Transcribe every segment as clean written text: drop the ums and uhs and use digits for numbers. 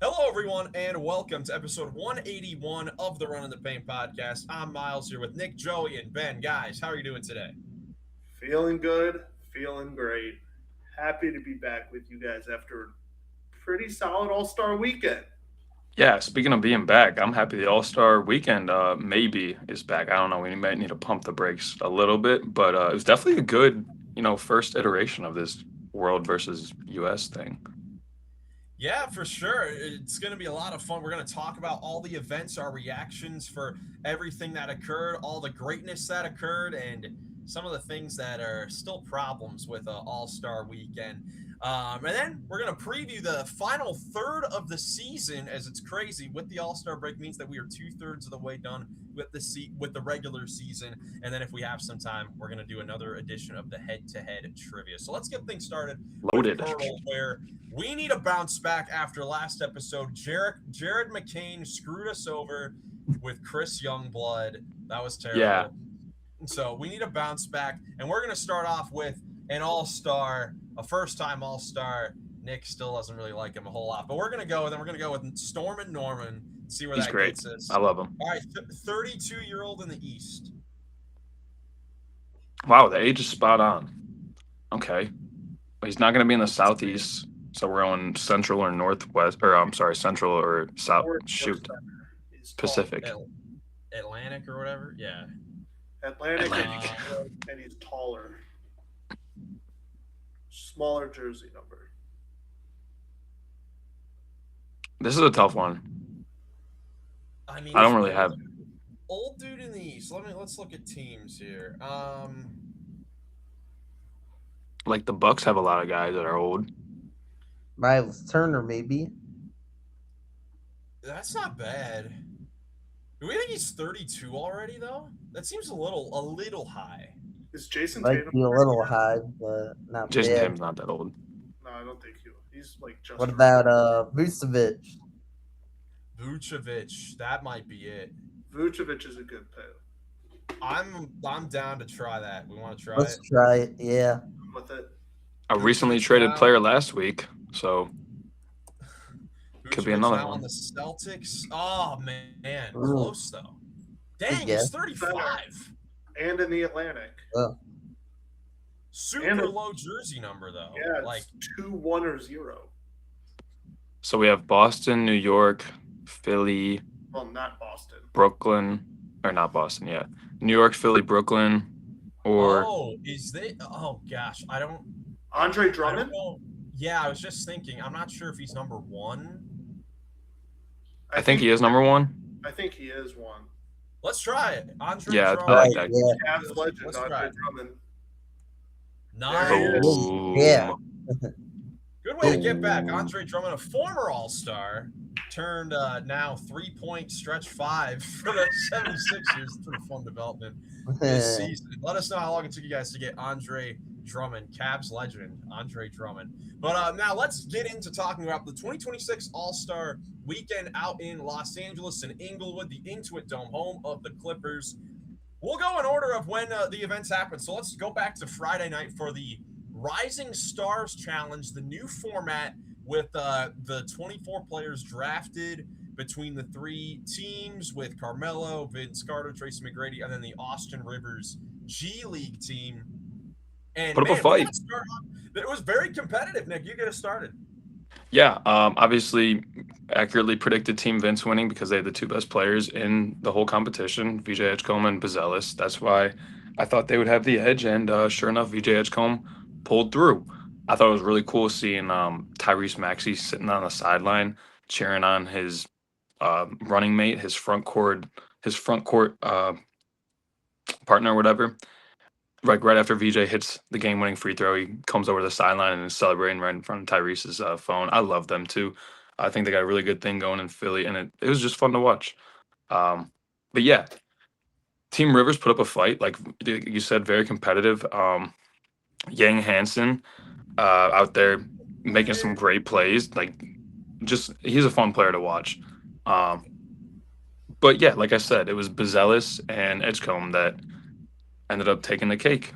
Hello, everyone, and welcome to episode 181 of the Runnin the Paint podcast. I'm Miles here with Nick, Joey, and Ben. Guys, how are you doing today? Feeling good, feeling great. Happy to be back with you guys after a pretty solid All Star weekend. Yeah, speaking of being back, I'm happy the All Star weekend maybe is back. I don't know. We might need to pump the brakes a little bit, but it was definitely a good, first iteration of this world versus US thing. Yeah, for sure. It's going to be a lot of fun. We're going to talk about all the events, our reactions for everything that occurred, all the greatness that occurred, and some of the things that are still problems with All Star Weekend. And then we're going to preview the final third of the season, as it's crazy. With the All Star break means that we are 2/3 of the way done with the regular season. And then if we have some time, we're going to do another edition of the head-to-head trivia. So let's get things started with Loaded. POELTL, where we need a bounce back after last episode. Jared McCain screwed us over with Chris Youngblood. That was Yeah, terrible. So we need a bounce back, and we're gonna start off with an all-star, a first-time all-star. Nick still doesn't really like him a whole lot, but we're gonna go with Storm and Norman. See where he's that great. gets us. I love him. All right, 32-year-old in the East. Wow, the age is spot on. Okay. But he's not going to be in the That's great. Southeast, so we're on Central or Northwest, or I'm sorry, Central or South, Or shoot, center. He's tall. Pacific. Atlantic or whatever. Yeah. Atlantic and Atlantic. Uh, and he's taller. Smaller jersey number. This is a tough one. I mean, I he's don't really have, old dude in the East. Let's look at teams here. like, the Bucks have a lot of guys that are old. Miles Turner, maybe. That's not bad. Do we think he's 32 already though? That seems a little high. Is Jason Might Tatum? be a little high, but not Jason bad. Tatum's not that old. No, I don't think he will. He's like just. What about Vucevic? Vucevic, that might be it. Vucevic is a good pick. I'm down to try that. We want to try Let's it. try it. Yeah. With it, A recently Vucevic traded now- player last week, so could be Vucevic another now one. on the Celtics. Oh man, Ooh. close though. Dang, Yeah. he's 35. and in the Atlantic. Super And a- low jersey number though. Yeah, it's Like 2-1 or 0. So we have Boston, New York, Philly, Well, not Boston. Brooklyn, or not Boston, yeah. New York, Philly, Brooklyn, or is they? Oh gosh, Andre I don't Drummond. know. Yeah, I was just thinking. I'm not sure if he's number one. I think he is number one. I think he is one. Let's try it. Andre Yeah, I Drummond. like that. Yeah. Cavs legend Let's Andre try it. Drummond. Nice. Boom. Yeah. Good way to get back. Andre Drummond, a former All-Star, turned now 3-point stretch 5 for the 76ers. Pretty fun development this season. Let us know how long it took you guys to get Andre Drummond, Cavs legend, Andre Drummond. But now let's get into talking about the 2026 All-Star weekend out in Los Angeles and Inglewood, the Intuit Dome, home of the Clippers. We'll go in order of when the events happen. So let's go back to Friday night for the Rising Stars Challenge, the new format with the 24 players drafted between the three teams with Carmelo, Vince Carter, Tracy McGrady, and then the Austin Rivers G League team. And Put up a man, we fight. gotta start off- it was very competitive, Nick. You get us started. Yeah, obviously accurately predicted Team Vince winning because they had the two best players in the whole competition, VJ Edgecombe and Bazelis. That's why I thought they would have the edge, and sure enough, VJ Edgecombe pulled through. I thought it was really cool seeing Tyrese Maxey sitting on the sideline cheering on his running mate, his front court partner, or whatever. Like right after VJ hits the game-winning free throw, he comes over to the sideline and is celebrating right in front of Tyrese's phone. I love them too. I think they got a really good thing going in Philly, and it was just fun to watch. But yeah, Team Rivers put up a fight, like you said, very competitive. Yang Hansen out there making some great plays. Like, just he's a fun player to watch. But yeah, like I said, it was Bazelis and Edgecombe that ended up taking the cake.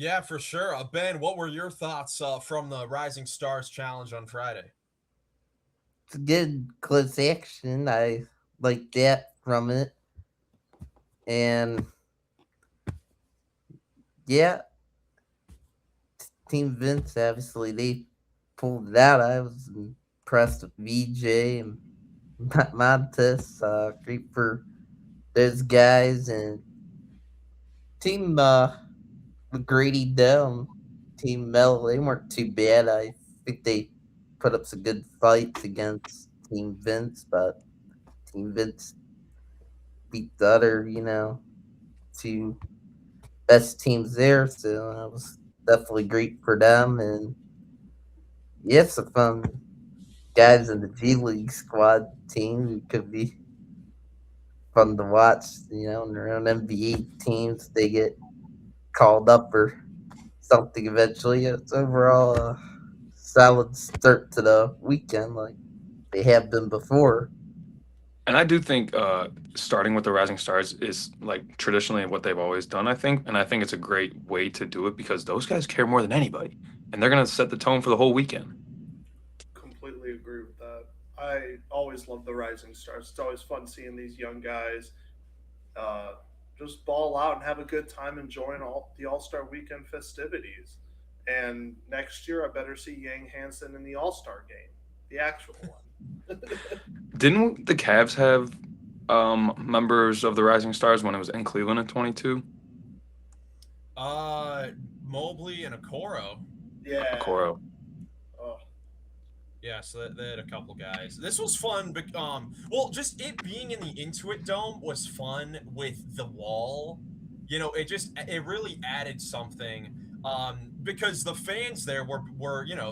Yeah, for sure. Ben, what were your thoughts from the Rising Stars Challenge on Friday? It's a good close action. I like that from it. And yeah, Team Vince, obviously, they pulled it out. I was impressed with VJ and Montes. Great for those guys. And Team McGrady Dome, Team Mel, they weren't too bad. I think they put up some good fights against Team Vince, but Team Vince beat the other, two best teams there. So that was definitely great for them. And yeah, some fun guys in the G League squad team who could be fun to watch. In their own NBA teams, they get called up or something eventually. It's overall a solid start to the weekend, like they have been before. And I do think starting with the Rising Stars is like traditionally what they've always done, I think. And I think it's a great way to do it because those guys care more than anybody. And they're going to set the tone for the whole weekend. Completely agree with that. I always love the Rising Stars. It's always fun seeing these young guys uh, just ball out and have a good time enjoying all the All Star Weekend festivities. And next year, I better see Yang Hansen in the All Star game, the actual one. Didn't the Cavs have members of the Rising Stars when it was in Cleveland in 22? Mobley and Okoro. Yeah. Okoro. Oh, Yeah, so they had a couple guys. This was fun, but well, just it being in the Intuit Dome was fun with the wall. It really added something. Because the fans there were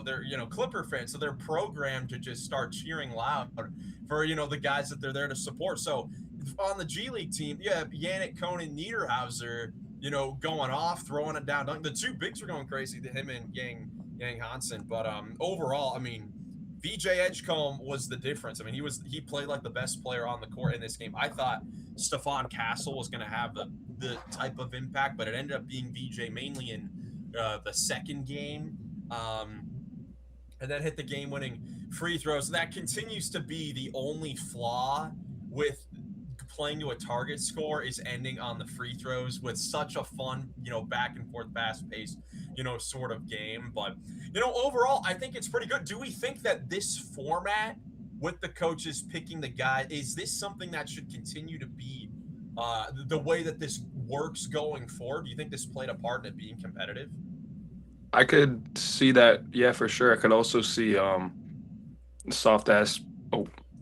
they're Clipper fans, so they're programmed to just start cheering loud for the guys that they're there to support. So on the G League team, yeah, Yannick Conan Niederhauser, going off, throwing it down. The two bigs were going crazy to him and Yang Hansen, but overall, I mean, VJ Edgecombe was the difference. I mean, he played like the best player on the court in this game. I thought Stephon Castle was going to have the type of impact, but it ended up being VJ mainly in the second game, and then hit the game-winning free throws. That continues to be the only flaw with playing to a target score is ending on the free throws with such a fun, back and forth, fast paced, sort of game. But, overall, I think it's pretty good. Do we think that this format with the coaches picking the guy, is this something that should continue to be the way that this works going forward? Do you think this played a part in it being competitive? I could see that, yeah, for sure. I could also see soft ass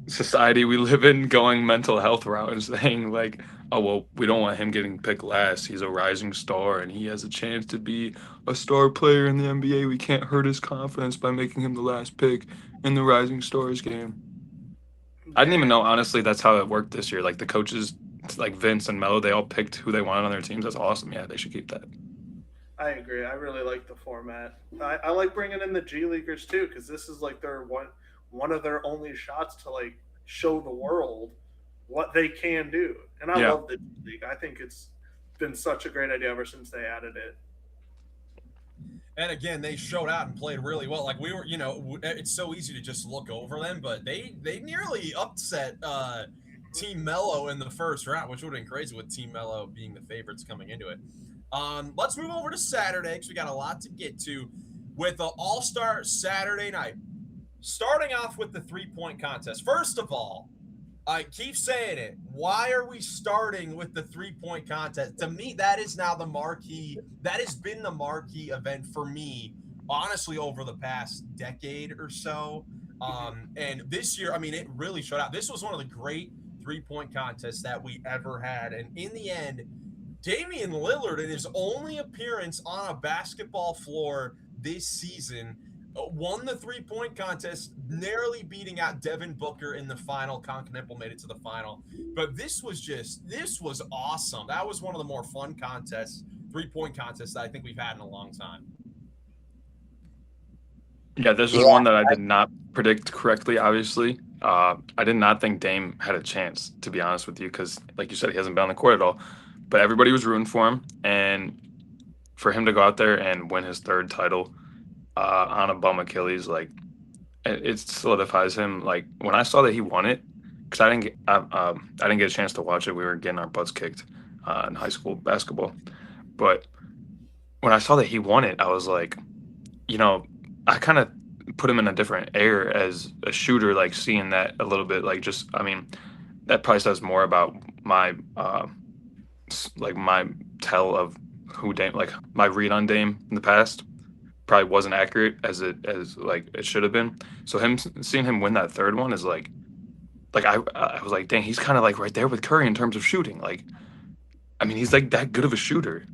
society we live in going mental health route and saying like, oh well, we don't want him getting picked last. He's a rising star and he has a chance to be a star player in the NBA. We can't hurt his confidence by making him the last pick in the Rising Stars game. I didn't even know honestly that's how it worked this year. Like the coaches, like Vince and Melo, they all picked who they wanted on their teams. That's awesome. Yeah, they should keep that. I agree. I really like the format. I like bringing in the G Leaguers too because this is like their one of their only shots to like show the world what they can do. And I Yeah. love the G League. I think it's been such a great idea ever since they added it. And again, they showed out and played really well. Like we were, it's so easy to just look over them, but they nearly upset Team Mello in the first round, which would have been crazy with Team Mello being the favorites coming into it. Let's move over to Saturday because we got a lot to get to with the All-Star Saturday night. Starting off with the three-point contest. First of all, I keep saying it. Why are we starting with the three-point contest? To me, that is now the marquee. That has been the marquee event for me, honestly, over the past decade or so. And this year, I mean, it really showed out. This was one of the great three-point contests that we ever had. And in the end, Damian Lillard, in his only appearance on a basketball floor this season, won the three-point contest, narrowly beating out Devin Booker in the final. Conklin made it to the final. But this was awesome. That was one of the more fun contests, three-point contests that I think we've had in a long time. Yeah, this was one that I did not predict correctly, obviously. I did not think Dame had a chance, to be honest with you, because, like you said, he hasn't been on the court at all. But everybody was rooting for him, and for him to go out there and win his third title on a bum Achilles, like it solidifies him. Like when I saw that he won it, because I didn't get a chance to watch it. We were getting our butts kicked in high school basketball, but when I saw that he won it, I was like, you know, I kind of put him in a different air as a shooter, like seeing that a little bit, like just, I mean, that probably says more about my, like my tell of who Dame, like my read on Dame in the past probably wasn't accurate as like it should have been. So seeing him win that third one is like I was like, dang, he's kind of like right there with Curry in terms of shooting. Like, I mean, he's like that good of a shooter,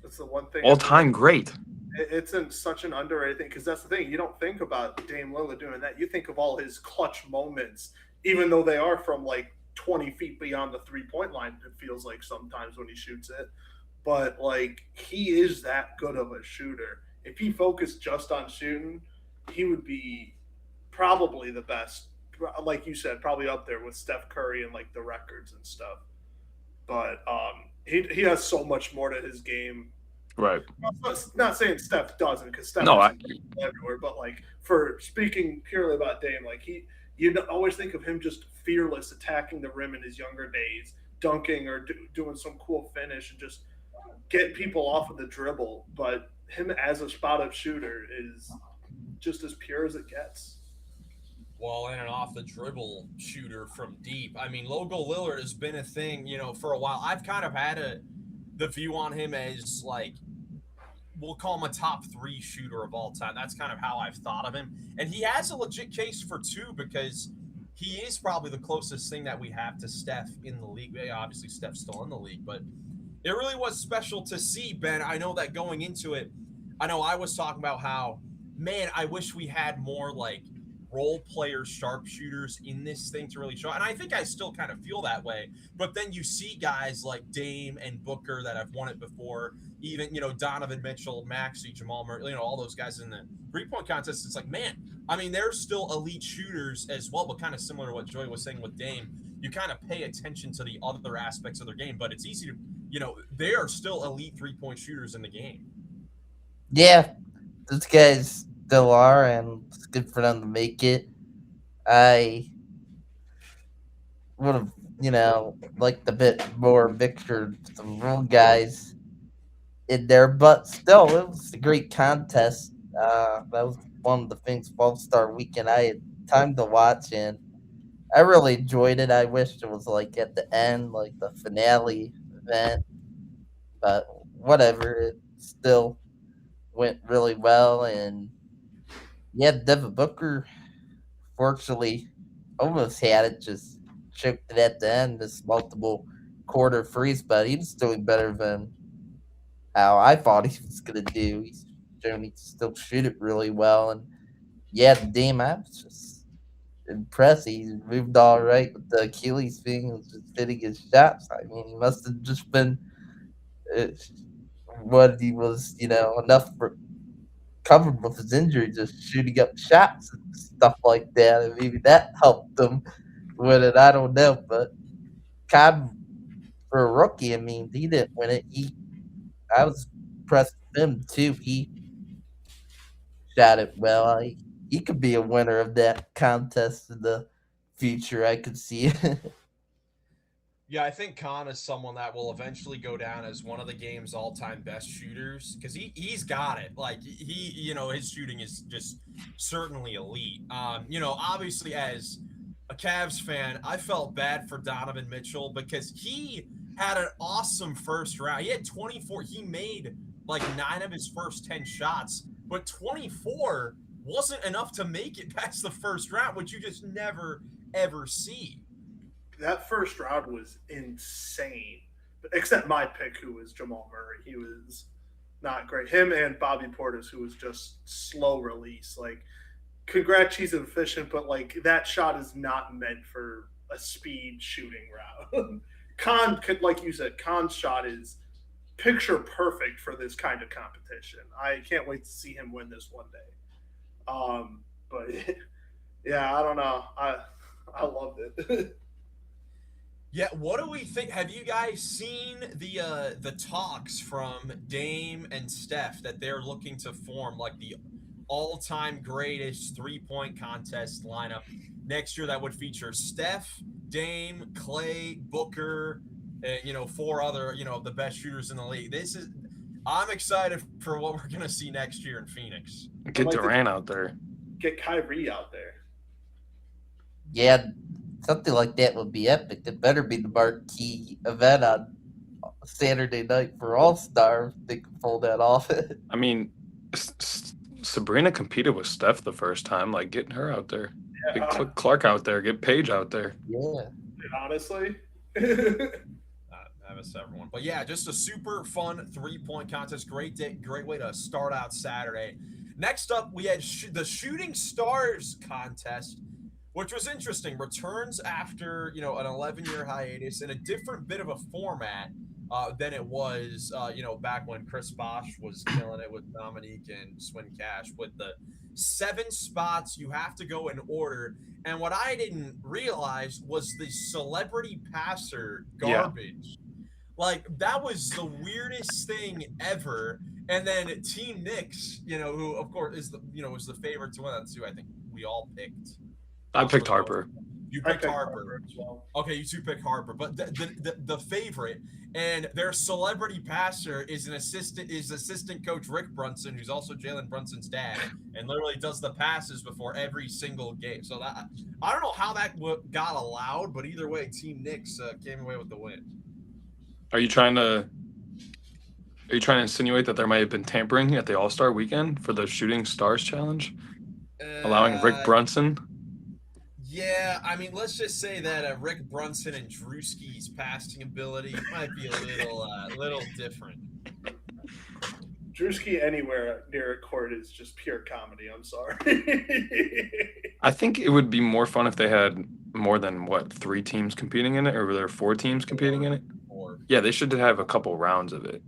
That's the one thing. all time great. It's in such an underrated thing because that's the thing. You don't think about Dame Lillard doing that. You think of all his clutch moments, even though they are from like 20 feet beyond the 3-point line. It feels like sometimes when he shoots it, but like he is that good of a shooter. If he focused just on shooting, he would be probably the best. Like you said, probably up there with Steph Curry and like the records and stuff. But he has so much more to his game. Right. Not saying Steph doesn't, because Steph No, is everywhere. But like for speaking purely about Dame, like you always think of him just fearless, attacking the rim in his younger days, dunking or doing some cool finish and just getting people off of the dribble. But him as a spot up shooter is just as pure as it gets. Well, and an off the dribble shooter from deep. I mean, Logo Lillard has been a thing, for a while. I've kind of had the view on him as like we'll call him a top 3 shooter of all time. That's kind of how I've thought of him. And he has a legit case for 2 because he is probably the closest thing that we have to Steph in the league. Obviously, Steph's still in the league, but it really was special to see, Ben. I know that going into it, I know I was talking about how, man, I wish we had more like role player sharpshooters in this thing to really show. And I think I still kind of feel that way. But then you see guys like Dame and Booker that have won it before, even, Donovan Mitchell, Maxey, Jamal Murray, all those guys in the 3-point contest. It's like, man, I mean, they're still elite shooters as well, but kind of similar to what Joy was saying with Dame. You kind of pay attention to the other aspects of their game, but it's easy to, they are still elite 3-point shooters in the game. Yeah, those guys still are, and it's good for them to make it. I would have, liked a bit more mixture, some real guys in there, but still, it was a great contest. That was one of the things All-Star Weekend I had time to watch, and I really enjoyed it. I wished it was like at the end, like the finale event, but whatever. It still went really well, and yeah, Devin Booker fortunately almost had it, just choked it at the end. This multiple quarter freeze, but he was doing better than how I thought he was gonna do. He's shown he can still shoot it really well, and yeah, the Dame, I was just impressed. He moved all right with the Achilles thing, and was just hitting his shots. I mean, he must have just been uh, what he was, enough for covered with his injury, just shooting up shots and stuff like that, and maybe that helped him win it. I don't know, but God, for a rookie, I mean, he didn't win it. I was impressed with him too. He shot it well. He could be a winner of that contest in the future. I could see it. Yeah, I think Khan is someone that will eventually go down as one of the game's all-time best shooters because he's got it. Like his shooting is just certainly elite. Obviously as a Cavs fan, I felt bad for Donovan Mitchell because he had an awesome first round. He had 24. He made like 9 of his first 10 shots, but 24 wasn't enough to make it past the first round, which you just never ever see. That first round was insane. Except my pick, who was Jamal Murray. He was not great. Him and Bobby Portis, who was just slow release. Like, congrats, he's efficient, but like that shot is not meant for a speed shooting round. Khan, like you said, Khan's shot is picture perfect for this kind of competition. I can't wait to see him win this one day. But yeah, I don't know. I loved it. Yeah, what do we think? Have you guys seen the talks from Dame and Steph that they're looking to form like the all-time greatest three-point contest lineup next year that would feature Steph, Dame, Clay, Booker, and four other the best shooters in the league. I'm excited for what we're gonna see next year in Phoenix. Get Durant out there. Get Kyrie out there. Yeah, something like that would be epic. It better be the marquee event on Saturday night for All Star if they can pull that off. I mean, Sabrina competed with Steph the first time. Like, getting her out there. Yeah. Get Clark out there. Get Paige out there. Yeah. Honestly. I miss everyone. But yeah, just a super fun three-point contest. Great day, great way to start out Saturday. Next up, we had the Shooting Stars contest, which was interesting. Returns after an 11-year hiatus in a different bit of a format than it was back when Chris Bosh was killing it with Dominique and Swin Cash. With the 7 spots, you have to go in order. And what I didn't realize was the celebrity passer garbage. Yeah. Like, that was the weirdest thing ever. And then Team Knicks, who of course is was the favorite to win that too. I think we all picked. I picked Harper. You picked Harper as well. Okay, you two picked Harper, but the favorite and their celebrity passer is assistant coach Rick Brunson, who's also Jalen Brunson's dad, and literally does the passes before every single game. So that I don't know how that got allowed, but either way, Team Knicks came away with the win. Are you trying to insinuate that there might have been tampering at the All-Star weekend for the Shooting Stars Challenge, allowing Rick Brunson? Yeah, I mean, let's just say that Rick Brunson and Drewski's passing ability might be a little different. Drewski anywhere near a court is just pure comedy. I'm sorry. I think it would be more fun if they had more than 3 teams competing in it, or were there 4 teams competing in it? 4. Yeah, they should have a couple rounds of it.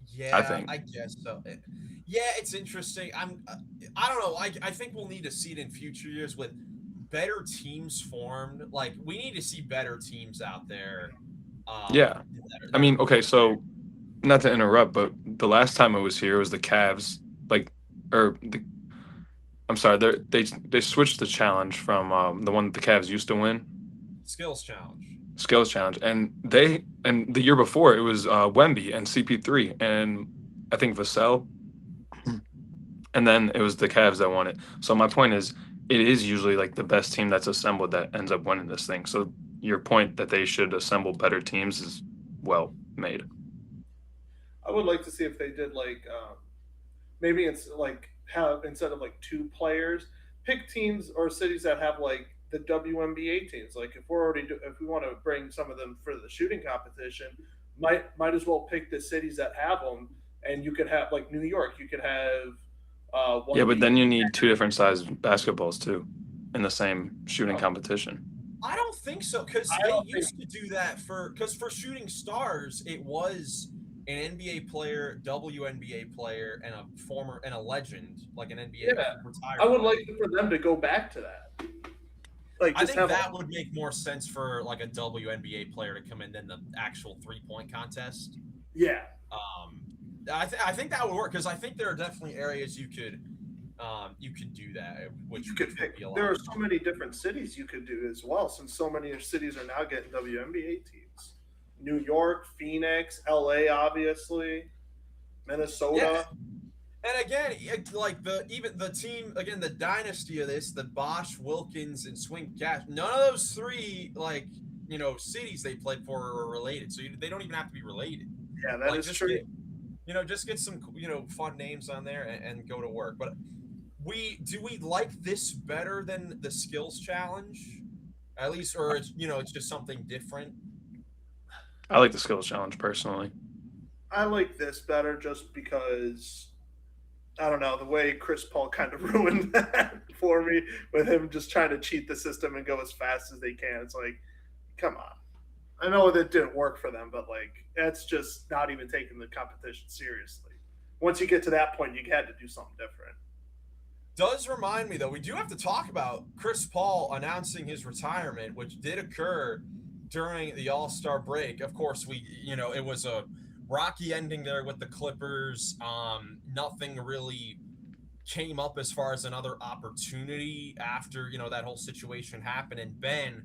Yeah, I guess so. Yeah, it's interesting. I don't know. I think we'll need to see it in future years with better teams formed. Like, we need to see better teams out there. Yeah. I mean, okay, so not to interrupt, but the last time I was here was the Cavs. I'm sorry, they switched the challenge from the one that the Cavs used to win. Skills challenge. And the year before it was Wemby and CP3 and I think Vassell, and then it was the Cavs that won it. So my point is, it is usually like the best team that's assembled that ends up winning this thing. So your point that they should assemble better teams is well made. I would like to see if they did maybe it's like have instead of 2 players, pick teams or cities that have the WNBA teams. Like, if we want to bring some of them for the shooting competition, might as well pick the cities that have them. And you could have New York. You could have but then you need 2 different size basketballs too in the same shooting competition. I don't think so, because they used to do that for Shooting Stars. It was an NBA player, WNBA player, and a legend, like an NBA retired. I would like for them to go back to that. I think that would make more sense for a WNBA player to come in than the actual 3-point contest. Yeah. I think that would work, because I think there are definitely areas you could do that, which you could pick. There are so many different cities you could do as well, since so many cities are now getting WNBA teams. New York, Phoenix, LA, obviously, Minnesota. Yeah. And again, the team, again, the dynasty of this, the Bosh, Wilkins, and Swing Cash, none of those 3 cities they played for are related, so they don't even have to be related. Yeah, that is true. Just get some fun names on there and go to work. But do we like this better than the skills challenge, at least, or it's just something different? I like the skills challenge personally. I like this better just because, I don't know, the way Chris Paul kind of ruined that for me with him just trying to cheat the system and go as fast as they can. It's like, come on. I know that didn't work for them, but that's just not even taking the competition seriously. Once you get to that point, you had to do something different. does remind me, though, we do have to talk about Chris Paul announcing his retirement, which did occur during the All-Star break. Of course, it was a rocky ending there with the Clippers. Nothing really came up as far as another opportunity after, that whole situation happened. And Ben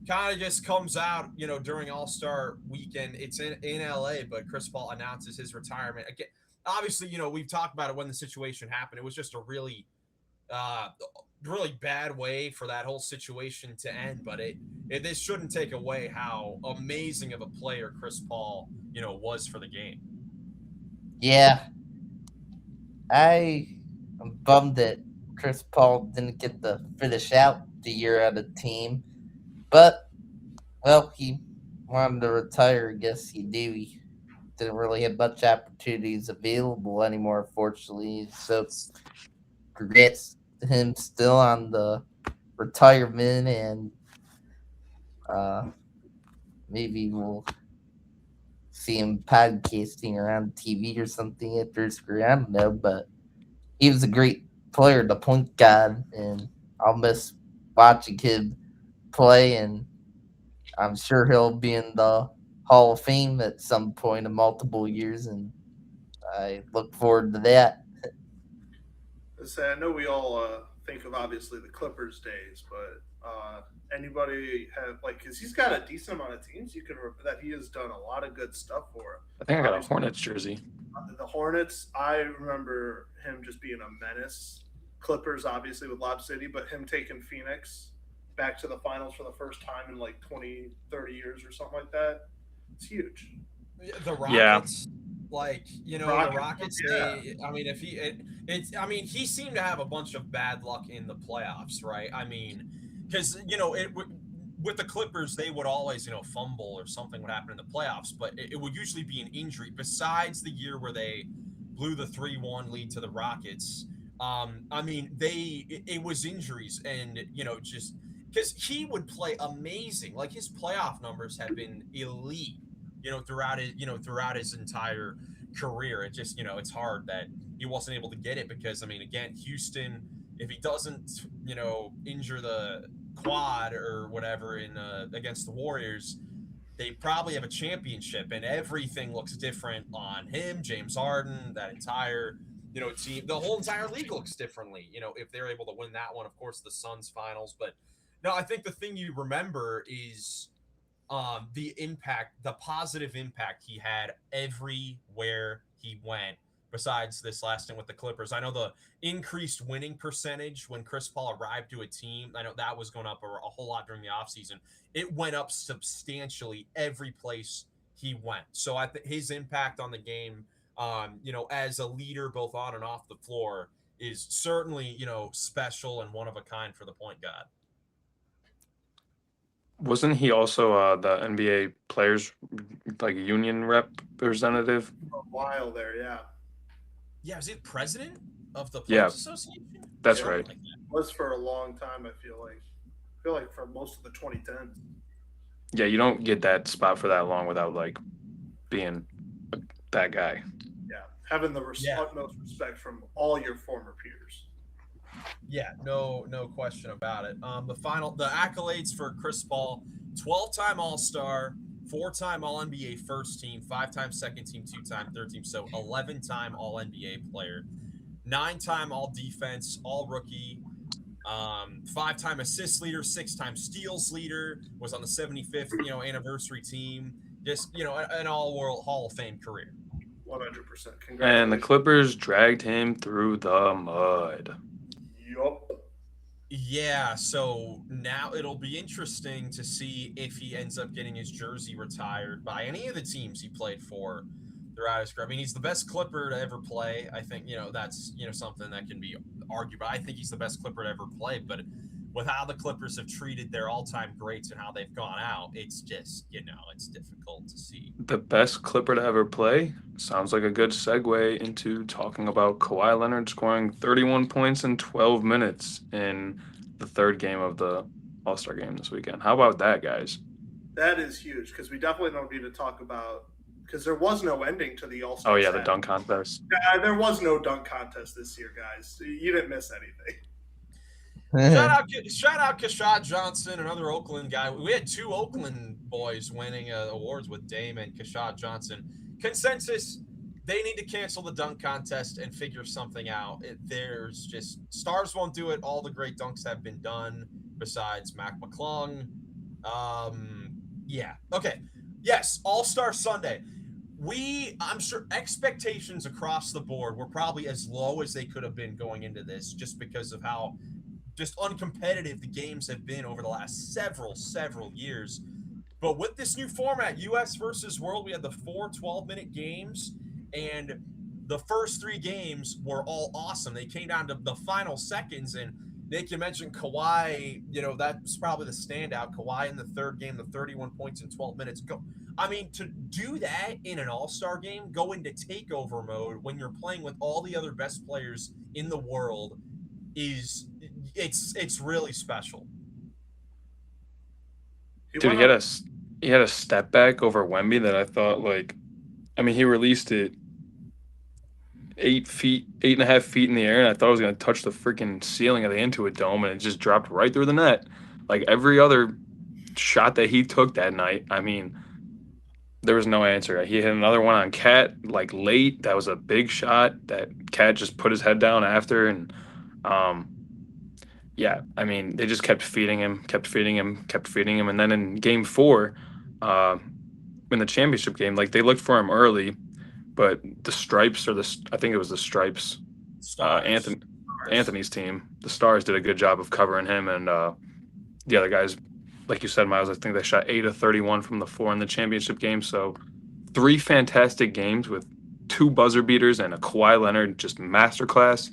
kind of just comes out, during All-Star weekend. It's in LA, but Chris Paul announces his retirement. Again, obviously, we've talked about it when the situation happened. It was just a really really bad way for that whole situation to end, but this shouldn't take away how amazing of a player Chris Paul, was for the game. Yeah, I am bummed that Chris Paul didn't get to finish out the year at a team, but well, he wanted to retire. I guess he knew he didn't really have much opportunities available anymore, fortunately. So, congrats to him still on the retirement, and maybe we'll see him podcasting around TV or something after his career. I don't know, but he was a great player, the point guard, and I'll miss watching him play, and I'm sure he'll be in the Hall of Fame at some point in multiple years, and I look forward to that. I know we all think of obviously the Clippers days, but anybody have because he's got a decent amount of teams that he has done a lot of good stuff for. I think I got a Hornets jersey. The Hornets, I remember him just being a menace. Clippers, obviously, with Lob City, but him taking Phoenix back to the finals for the first time in 20, 30 years or something like that. It's huge. The Rockets, the Rockets. Yeah. He seemed to have a bunch of bad luck in the playoffs, right? I mean, because with the Clippers, they would always, fumble or something would happen in the playoffs, but it would usually be an injury. Besides the year where they blew the 3-1 lead to the Rockets, it was injuries, and just because he would play amazing, like his playoff numbers have been elite, throughout his entire career. It just, it's hard that he wasn't able to get it because, again, Houston, if he doesn't, injure the quad or whatever in against the Warriors, they probably have a championship, and everything looks different on him, James Harden, that entire team. The whole entire league looks differently, if they're able to win that one. Of course, the Suns finals, but no, I think the thing you remember is the positive impact he had everywhere he went. Besides this last stint with the Clippers, I know the increased winning percentage when Chris Paul arrived to a team, I know that was going up a whole lot during the offseason. It went up substantially every place he went. So I think his impact on the game, as a leader both on and off the floor, is certainly, special and one of a kind for the point guard. Wasn't he also the NBA players union representative? For a while there, yeah. Yeah, was he the president of the Players Association? That's right. Like that. Was for a long time, I feel like for most of the 2010s. Yeah, you don't get that spot for that long without being that guy. Yeah, having the utmost respect from all your former peers. Yeah, no question about it. The accolades for Chris Paul: 12-time All-Star, 4-time All-NBA first team, 5-time second team, 2-time third team, so 11-time All-NBA player, 9-time All-Defense, All-Rookie, 5-time assist leader, 6-time steals leader, was on the 75th anniversary team. Just an all-world Hall of Fame career. 100%. Congratulations. And the Clippers dragged him through the mud. Yup. Yeah, so now it'll be interesting to see if he ends up getting his jersey retired by any of the teams he played for throughout his career. He's the best Clipper to ever play. I think, that's, something that can be argued, but I think he's the best Clipper to ever play. But with how the Clippers have treated their all-time greats and how they've gone out, it's just, it's difficult to see. The best Clipper to ever play sounds like a good segue into talking about Kawhi Leonard scoring 31 points in 12 minutes in the third game of the All-Star game this weekend. How about that, guys? That is huge because we definitely don't need to talk about because there was no ending to the All-Star. Oh, yeah, the dunk contest. There was no dunk contest this year, guys. You didn't miss anything. Shout out Kashad Johnson, another Oakland guy. We had two Oakland boys winning awards with Dame and Kashad Johnson. Consensus: they need to cancel the dunk contest and figure something out. There's just stars won't do it. All the great dunks have been done besides Mac McClung. Yeah. Okay. Yes. All Star Sunday. I'm sure expectations across the board were probably as low as they could have been going into this, just because of how just uncompetitive the games have been over the last several years. But with this new format, US versus World, we had the 4 12-minute games, and the first three games were all awesome. They came down to the final seconds, and Nick, you mentioned Kawhi. That's probably the standout. Kawhi in the third game, the 31 points in 12 minutes. I mean, to do that in an all-star game, go into takeover mode when you're playing with all the other best players in the world it's really special. Dude, he had a step back over Wemby that I thought, like, I mean, he released it 8.5 feet in the air, and I thought it was gonna touch the freaking ceiling of the Intuit Dome, and it just dropped right through the net. Like every other shot that he took that night, I mean, there was no answer. He hit another one on Cat like late. That was a big shot that Cat just put his head down after, and um, yeah, I mean, they just kept feeding him, kept feeding him, kept feeding him, and then in Game 4, uh, in the championship game, like they looked for him early, but the Stripes I think it was the Stripes, Stars. Anthony's team, the Stars did a good job of covering him, and the other guys, like you said, Miles, I think they shot 8 of 31 from the floor in the championship game. So 3 fantastic games with 2 buzzer beaters and a Kawhi Leonard just masterclass,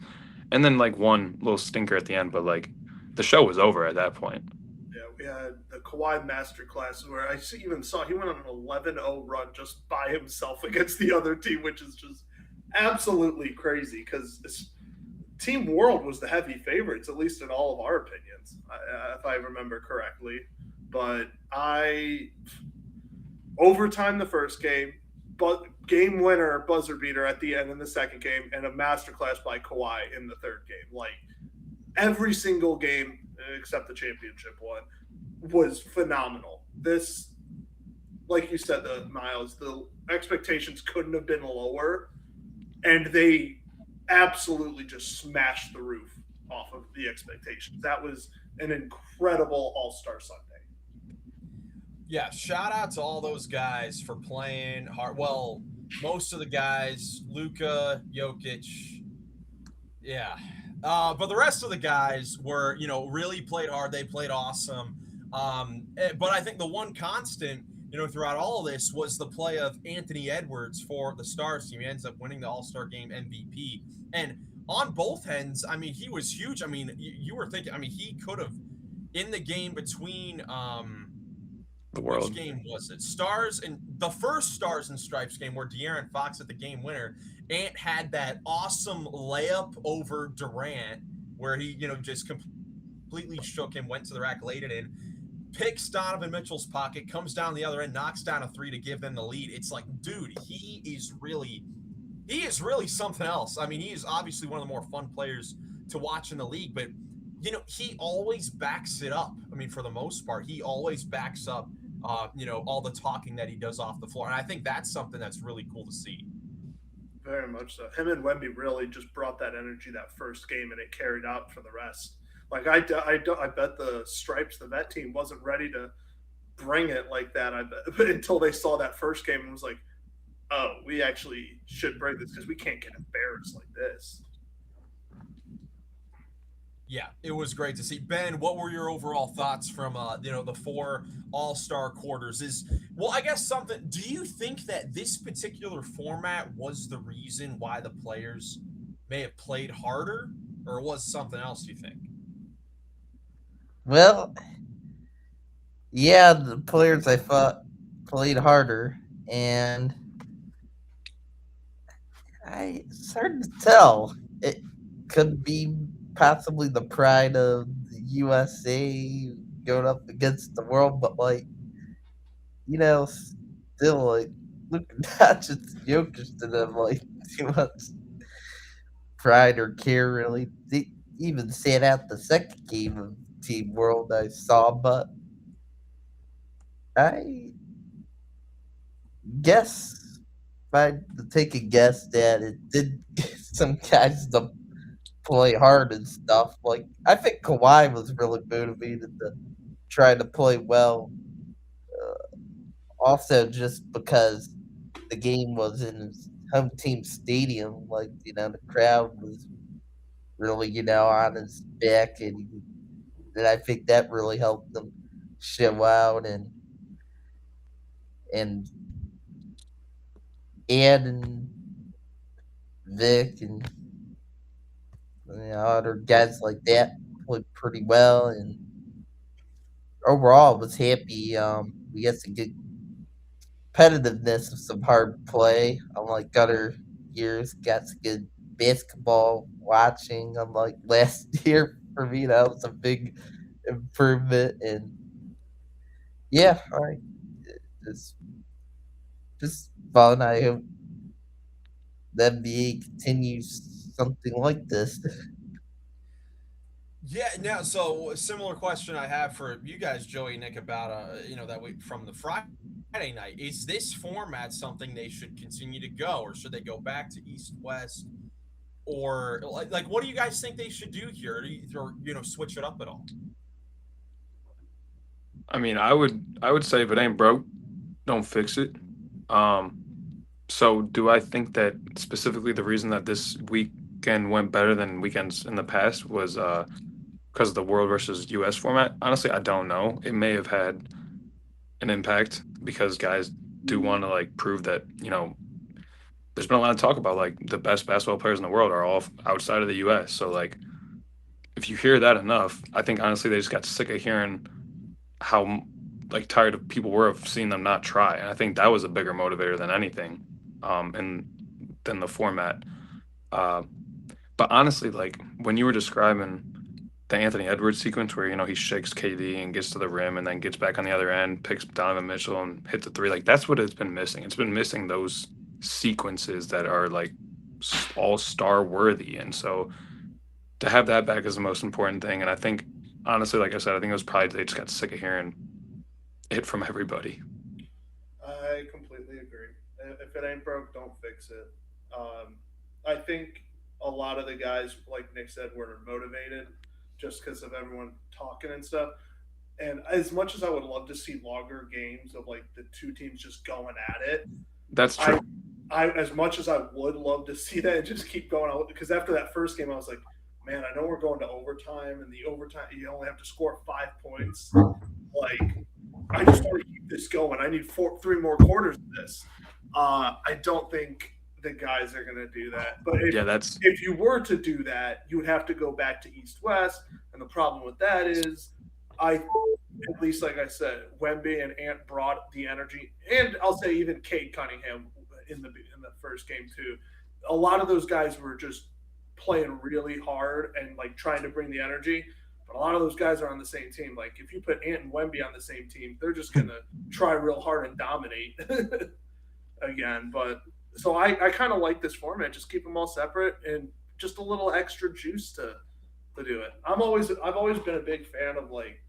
and then like one little stinker at the end. But like the show was over at that point. Yeah, we had the Kawhi masterclass where even saw he went on an 11-0 run just by himself against the other team, which is just absolutely crazy because Team World was the heavy favorites, at least in all of our opinions, if I remember correctly. But overtime the first game, but game winner buzzer beater at the end in the second game, and a masterclass by Kawhi in the third game. Like every single game except the championship one was phenomenal. This, like you said, Miles, the expectations couldn't have been lower, and they absolutely just smashed the roof off of the expectations. That was an incredible All-Star Sunday. Yeah, shout out to all those guys for playing hard. Well, most of the guys, Luka, Jokic, yeah. But the rest of the guys were, really played hard. They played awesome. But I think the one constant, throughout all of this was the play of Anthony Edwards for the Stars team. He ends up winning the All-Star Game MVP. And on both ends, I mean, he was huge. I mean, you were thinking, I mean, he could have, in the game between The World. Which game was it? Stars and the first Stars and Stripes game where De'Aaron Fox at the game winner, Ant had that awesome layup over Durant where he, just completely shook him, went to the rack, laid it in, picks Donovan Mitchell's pocket, comes down the other end, knocks down a 3 to give them the lead. It's like, dude, he is really something else. I mean, he is obviously one of the more fun players to watch in the league, but he always backs it up. I mean, for the most part, he always backs up all the talking that he does off the floor. And I think that's something that's really cool to see. Very much so. Him and Wemby really just brought that energy that first game, and it carried out for the rest. Like I bet the Stripes, the vet team, wasn't ready to bring it like that. I bet until they saw that first game and was like, "Oh, we actually should bring this because we can't get embarrassed like this." Yeah, it was great to see. Ben, what were your overall thoughts from the 4 All-Star quarters? I guess something. Do you think that this particular format was the reason why the players may have played harder, or was something else, do you think? Well, yeah, the players I thought played harder, and it's hard to tell. It could be possibly the pride of the USA going up against the world, but still look not just Jokic to them too much pride or care really. even sat out the second game of Team World I saw, but I guess if I had to take a guess that it did get some guys to play hard and stuff. Like I think Kawhi was really motivated to try to play well. Also, just because the game was in his home team stadium, like the crowd was really on his back, and I think that really helped them show out and Ed and Vic and other guys like that played pretty well, and overall was happy. We got some good competitiveness of some hard play, unlike other years. Got some good basketball watching, unlike last year. For me, that was a big improvement, and yeah, all right, it's just fun. I hope the NBA continues something like this. Yeah, now so similar question I have for you guys, Joey, Nick, about that week from the Friday night. Is this format something they should continue to go, or should they go back to East West, or like what do you guys think they should do here, or switch it up at all? I mean, I would say if it ain't broke, don't fix it. Um, so do I think that specifically the reason that this weekend went better than weekends in the past was because of the World versus US format? Honestly, I don't know. It may have had an impact because guys do want to like prove that, there's been a lot of talk about like the best basketball players in the world are all outside of the US. So like if you hear that enough, I think honestly they just got sick of hearing how like tired of people were of seeing them not try. And I think that was a bigger motivator than anything, and than the format. Uh, but honestly, like when you were describing the Anthony Edwards sequence where he shakes KD and gets to the rim and then gets back on the other end, picks Donovan Mitchell and hits a three. Like that's what it's been missing. It's been missing those sequences that are like all star worthy. And so to have that back is the most important thing. And I think honestly, like I said, I think it was probably they just got sick of hearing it from everybody. I completely agree. If it ain't broke, don't fix it. I think a lot of the guys, like Nick said, were motivated just because of everyone talking and stuff. And as much as I would love to see longer games of like the two teams just going at it, That's I, true. I as much as I would love to see that and just keep going out because after that first game, I was like, man, I know we're going to overtime, and the overtime you only have to score 5 points. Like, I just want to keep this going. I need three more quarters of this. I don't think the guys are going to do that. But Yeah, that's if you were to do that, you would have to go back to East West, and the problem with that is, I at least like I said, Wemby and Ant brought the energy, and I'll say even Cade Cunningham in the first game too. A lot of those guys were just playing really hard and like trying to bring the energy. But a lot of those guys are on the same team. Like if you put Ant and Wemby on the same team, they're just gonna try real hard and dominate again. But so I kind of like this format. Just keep them all separate and just a little extra juice to do it. I've always been a big fan of like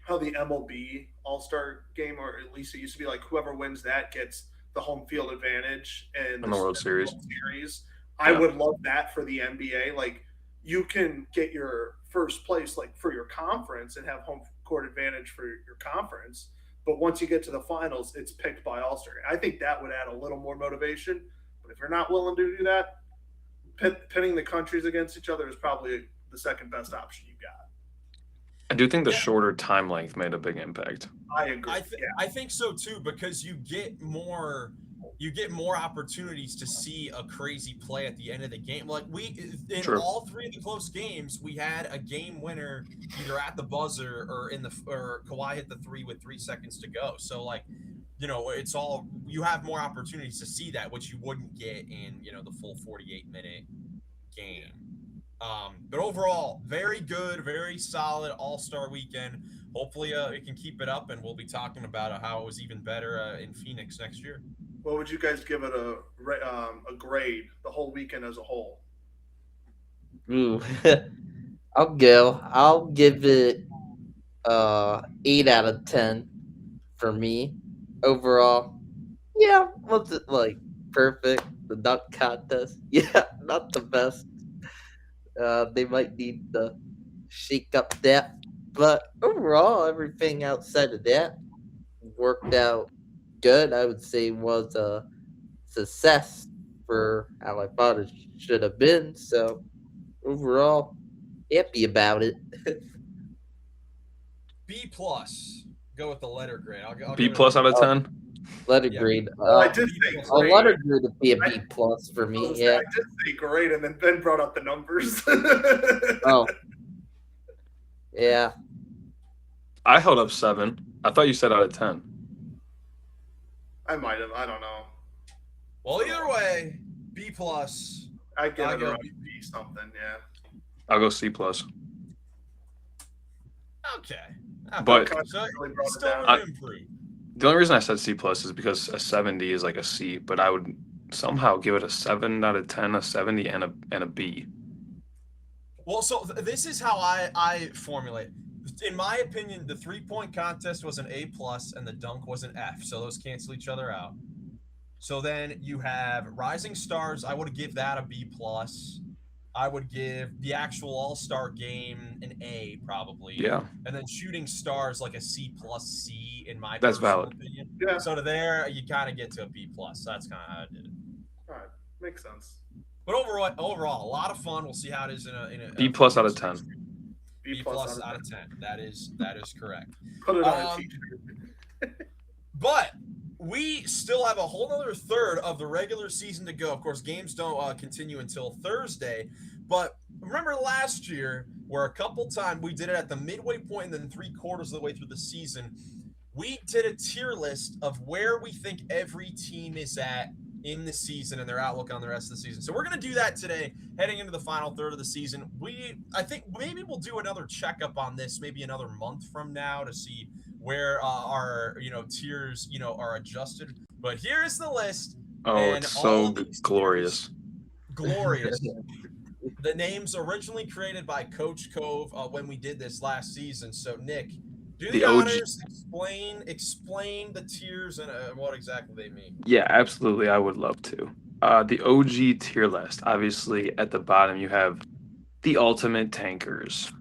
how the MLB All Star Game, or at least it used to be like whoever wins that gets the home field advantage and in the World Series. World Series. I Yeah. would love that for the NBA. Like you can get your first place like for your conference and have home court advantage for your conference. But once you get to the finals, it's picked by All Star. I think that would add a little more motivation. But if you're not willing to do that, pitting the countries against each other is probably the second best option you got. I do think the Yeah. shorter time length made a big impact. I agree. I think so too, because you get more opportunities to see a crazy play at the end of the game. Like in True. all three of the close games, we had a game winner either at the buzzer or Kawhi hit the three with 3 seconds to go. So like, it's all you have more opportunities to see that, which you wouldn't get in the full 48-minute game. But overall, very good, very solid All-Star weekend. Hopefully, it can keep it up, and we'll be talking about how it was even better in Phoenix next year. What would you guys give it a grade the whole weekend as a whole? Ooh. I'll go. I'll give it 8 out of 10 for me. Overall, yeah, what's it like? Perfect. The dunk contest. Yeah, not the best. They might need to shake up that. But overall, everything outside of that worked out good. I would say was a success for how I thought it should have been. So overall, happy about it. B plus. Go with the letter grade. I'll B give it a plus out of Oh, 10. letter Yeah. grade. I did B say plus. A great. letter grade would be a I- B plus for I was me. gonna say, Yeah. I did say great, and then Ben brought up the numbers. Oh, yeah. I held up 7. I thought you said out of 10. I might have. I don't know. Well, either way, B plus. I give I it go around B. B something. Yeah. I'll go C plus. Okay. But So really brought it still down. room to improve. the only reason I said C plus is because a 70 is like a C, but I would somehow give it a 7 out of 10, a 70, and a B. Well, so this is how I formulate. In my opinion, the 3-point contest was an A plus and the dunk was an F. So those cancel each other out. So then you have Rising Stars. I would give that a B plus. I would give the actual All-Star game an A probably. Yeah, And then Shooting Stars like a C plus C in my That's personal valid. opinion. Yeah. So to there you kind of get to a B plus. That's kind of how I did it. All right. Makes sense. But overall, a lot of fun. We'll see how it is in a B plus out of 10. B plus out of 10. That is correct. Put it on a t-shirt. But we still have a whole nother third of the regular season to go. Of course, games don't continue until Thursday. But remember last year, where a couple times we did it at the midway point and then 3/4 of the way through the season, we did a tier list of where we think every team is at in the season and their outlook on the rest of the season. So we're going to do that today, heading into the final third of the season. I think maybe we'll do another checkup on this, maybe another month from now, to see where our tiers are adjusted. But here is the list. Oh, and it's all so of these glorious. tiers- glorious. The names originally created by Coach Cove when we did this last season. So Nick, do the The OG honors. Explain the tiers and what exactly they mean. Yeah, absolutely. I would love to. The OG tier list. Obviously, at the bottom, you have the ultimate tankers.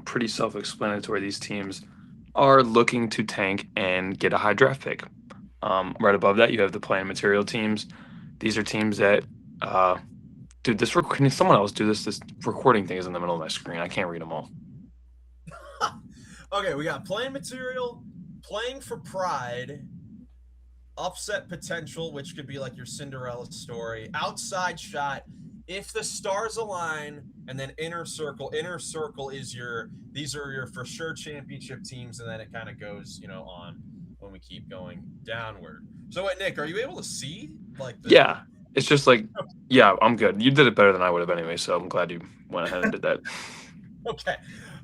Pretty self-explanatory. These teams are looking to tank and get a high draft pick. Right above that, you have the playing material teams. These are teams that, dude, can someone else do this? This recording thing is in the middle of my screen. I can't read them all. Okay, we got playing material, playing for pride, upset potential, which could be like your Cinderella story, outside shot, if the stars align, and then inner circle. Inner circle is these are your for sure championship teams, and then it kind of goes, on when we keep going downward. So wait, Nick, are you able to see Yeah, it's just like, yeah, I'm good. You did it better than I would have anyway, so I'm glad you went ahead and did that. Okay.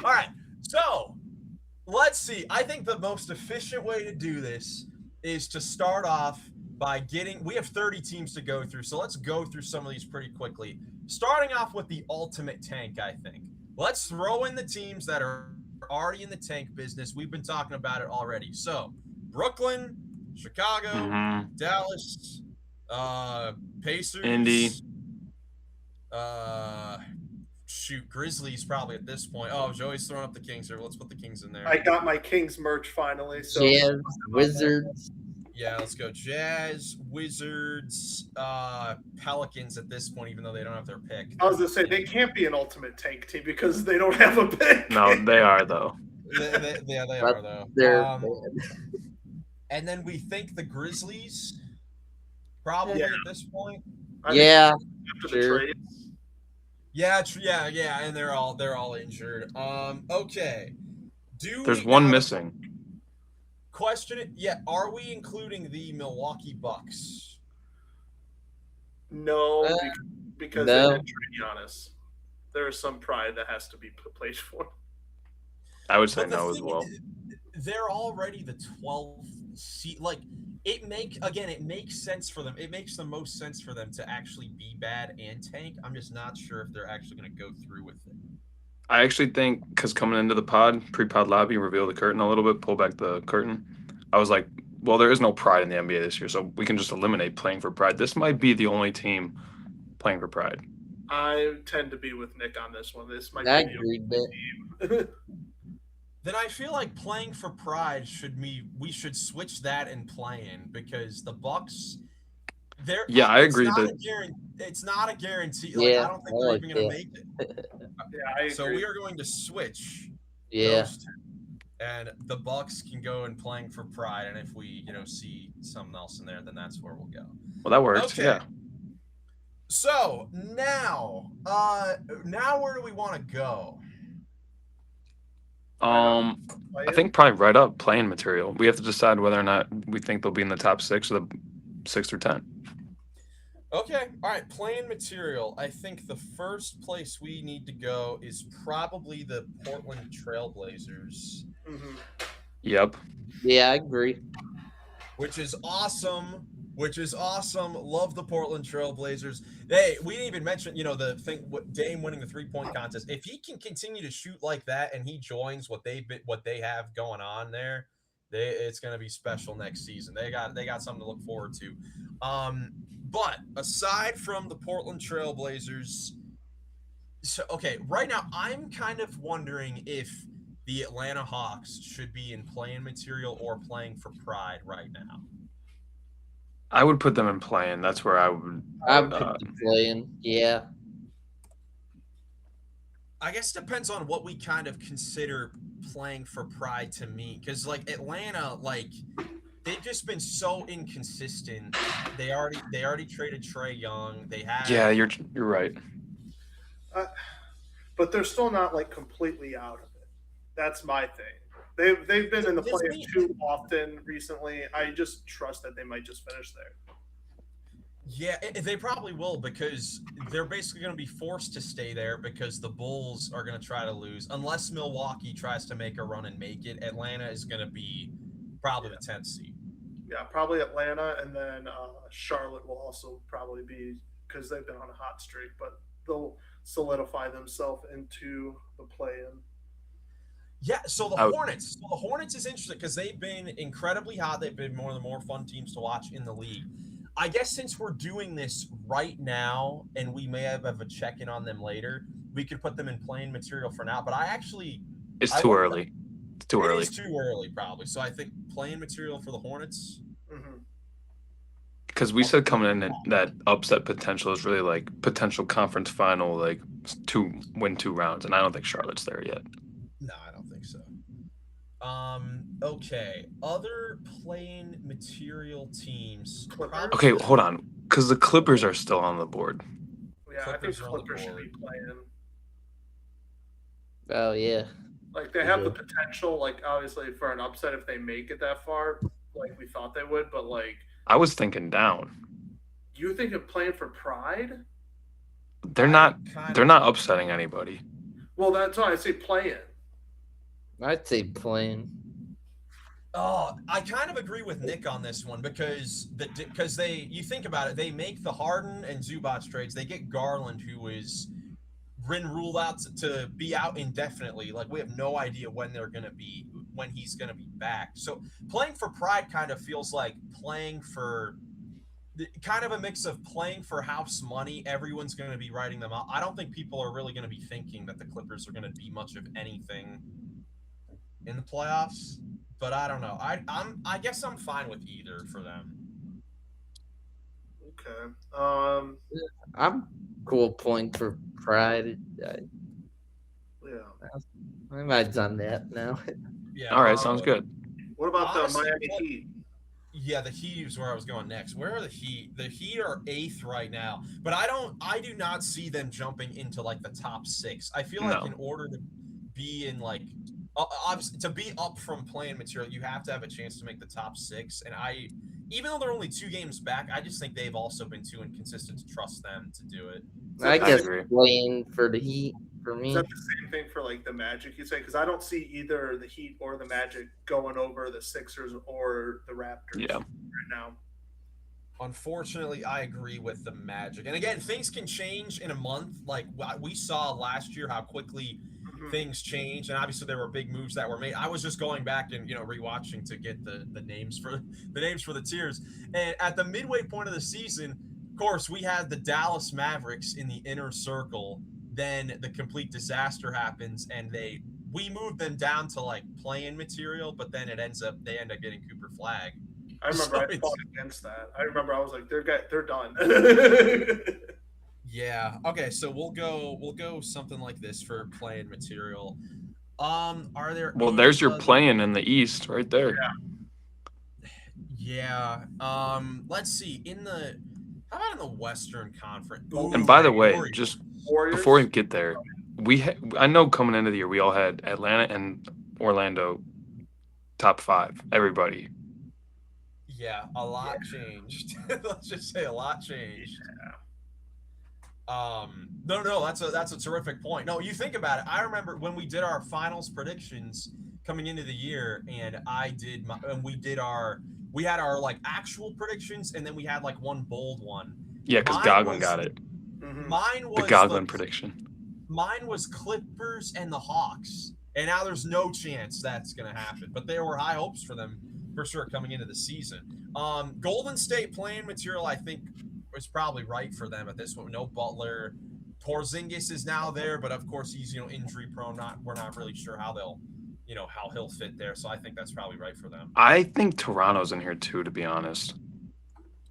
All right. So let's see. I think the most efficient way to do this is to start off by we have 30 teams to go through. So let's go through some of these pretty quickly. Starting off with the ultimate tank, I think. Let's throw in the teams that are already in the tank business. We've been talking about it already. So Brooklyn, Chicago, Dallas, Pacers, Indy. Grizzlies probably at this point. Oh, Joey's throwing up the Kings here. Let's put the Kings in there. I got my Kings merch finally. So Jazz, Wizards. Yeah, let's go. Jazz, Wizards, Pelicans at this point, even though they don't have their pick. I was gonna say they can't be an ultimate tank team because they don't have a pick. No, they are though. They are though. They're And then we think the Grizzlies, probably at this point. yeah, After the sure. trades. Yeah, and they're all injured. Okay. There's one missing. Question it. Yeah, are we including the Milwaukee Bucks? No, because no. they didn't trade Giannis. There is some pride that has to be played for. I would say But the no as thing well. is, they're already the 12th seed. Like, it makes sense for them. It makes the most sense for them to actually be bad and tank. I'm just not sure if they're actually going to go through with it. I actually think because coming into the pre-pod lobby, reveal the curtain a little bit, pull back the curtain. I was like, well, there is no pride in the NBA this year, so we can just eliminate playing for pride. This might be the only team playing for pride. I tend to be with Nick on this one. This might I be agree, but the team. Then I feel like playing for pride we should switch that and playing because the Bucks they're Yeah, I agree not that it's not a guarantee. Like yeah, I don't think they're even going to that. make it. Yeah, I agree. So we are going to switch Yeah, those two. And the Bucks can go and playing for pride, and if we, see something else in there, then that's where we'll go. well, that works. Okay. Yeah. So now where do we want to go? I think probably right up playing material. We have to decide whether or not we think they'll be in the top 6 or the 6 through 10. Okay, all right. Playing material. I think the first place we need to go is probably the Portland Trailblazers. Mhm. Yep. yeah, I agree. Which is awesome. Love the Portland Trailblazers. We didn't even mention, the thing, Dame winning the 3-point contest. If he can continue to shoot like that and he joins what they have going on there, it's going to be special next season. They got something to look forward to. But aside from the Portland Trailblazers, so okay, right now I'm kind of wondering if the Atlanta Hawks should be in playing material or playing for pride right now. I would put them in playing. That's where I would. I'm playing. Yeah, I guess it depends on what we kind of consider playing for pride to me, because like Atlanta, like they've just been so inconsistent. They already traded Trae Young. They have Yeah, you're right. But they're still not like completely out of it. That's my thing. They've been in the play too often recently. I just trust that they might just finish there. Yeah, they probably will, because they're basically going to be forced to stay there because the Bulls are going to try to lose. Unless Milwaukee tries to make a run and make it, Atlanta is going to be probably the 10th seed. Yeah, probably Atlanta, and then Charlotte will also probably be, because they've been on a hot streak, but they'll solidify themselves into the play-in. Yeah, so the Hornets. So the Hornets is interesting because they've been incredibly hot. They've been one of the more fun teams to watch in the league. I guess since we're doing this right now, and we may have a check-in on them later, we could put them in playing material for now. But it's too early. It's too early. It's too early, probably. So I think playing material for the Hornets. Because we said coming in that upset potential is really like potential conference final, like to win 2 rounds, and I don't think Charlotte's there yet. No, I don't think so. Okay. Other playing material teams. Okay, hold on. Because the Clippers are still on the board. Yeah, I think Clippers should be playing. Oh yeah. Like they have the potential, like obviously for an upset if they make it that far, like we thought they would, but like I was thinking down. You think of playing for pride? They're not upsetting anybody. Well, that's why I say playing. I'd say playing. Oh, I kind of agree with Nick on this one because you think about it, they make the Harden and Zubac trades. They get Garland, who is been ruled out to be out indefinitely. Like we have no idea when he's gonna be back. So playing for pride kind of feels like playing for kind of a mix of playing for house money. Everyone's going to be writing them out. I don't think people are really going to be thinking that the Clippers are going to be much of anything in the playoffs. But I don't know. I guess I'm fine with either for them. Okay. I'm cool playing for pride. Yeah. I might have done that now. Yeah. All right, sounds good. What about the Miami Heat? Yeah, the Heat is where I was going next. Where are the Heat? The Heat are 8th right now, but I do not see them jumping into like the top 6. I feel like in order to be in like, obviously to be up from playing material, you have to have a chance to make the top 6. And even though they're only 2 games back, I just think they've also been too inconsistent to trust them to do it. I guess playing for the Heat. for Is me. that the same thing for like the Magic? You say because I don't see either the Heat or the Magic going over the Sixers or the Raptors Yeah. right now. Unfortunately, I agree with the Magic. And again, things can change in a month. Like we saw last year how quickly things change, and obviously there were big moves that were made. I was just going back and rewatching to get the names for the tiers. And at the midway point of the season, of course, we had the Dallas Mavericks in the inner circle. Then the complete disaster happens, and we moved them down to like play-in material, but then they end up getting Cooper Flag. I remember So I fought against that. I remember I was like, they're done. Yeah. Okay. So we'll go something like this for playing material. Are there? Well, any there's your other- playing in the East right there. Yeah. Let's see. How about in the Western Conference? And by the Ooh, way, Warriors. just Warriors. before we get there, I know coming into the year we all had Atlanta and Orlando top 5. Everybody. Yeah, a lot changed. Let's just say a lot changed. No, that's a terrific point. No, you think about it. I remember when we did our finals predictions coming into the year, and we had our like actual predictions, and then we had like one bold one. Yeah, because Goglin got it. Mine was The Goglin prediction. Mine was Clippers and the Hawks, and now there's no chance that's going to happen. But there were high hopes for them for sure coming into the season. Golden State playing material, I think, was probably right for them at this point. No Butler. Porzingis is now there, but of course he's injury prone. We're not really sure how he'll fit there. So I think that's probably right for them. I think Toronto's in here too, to be honest.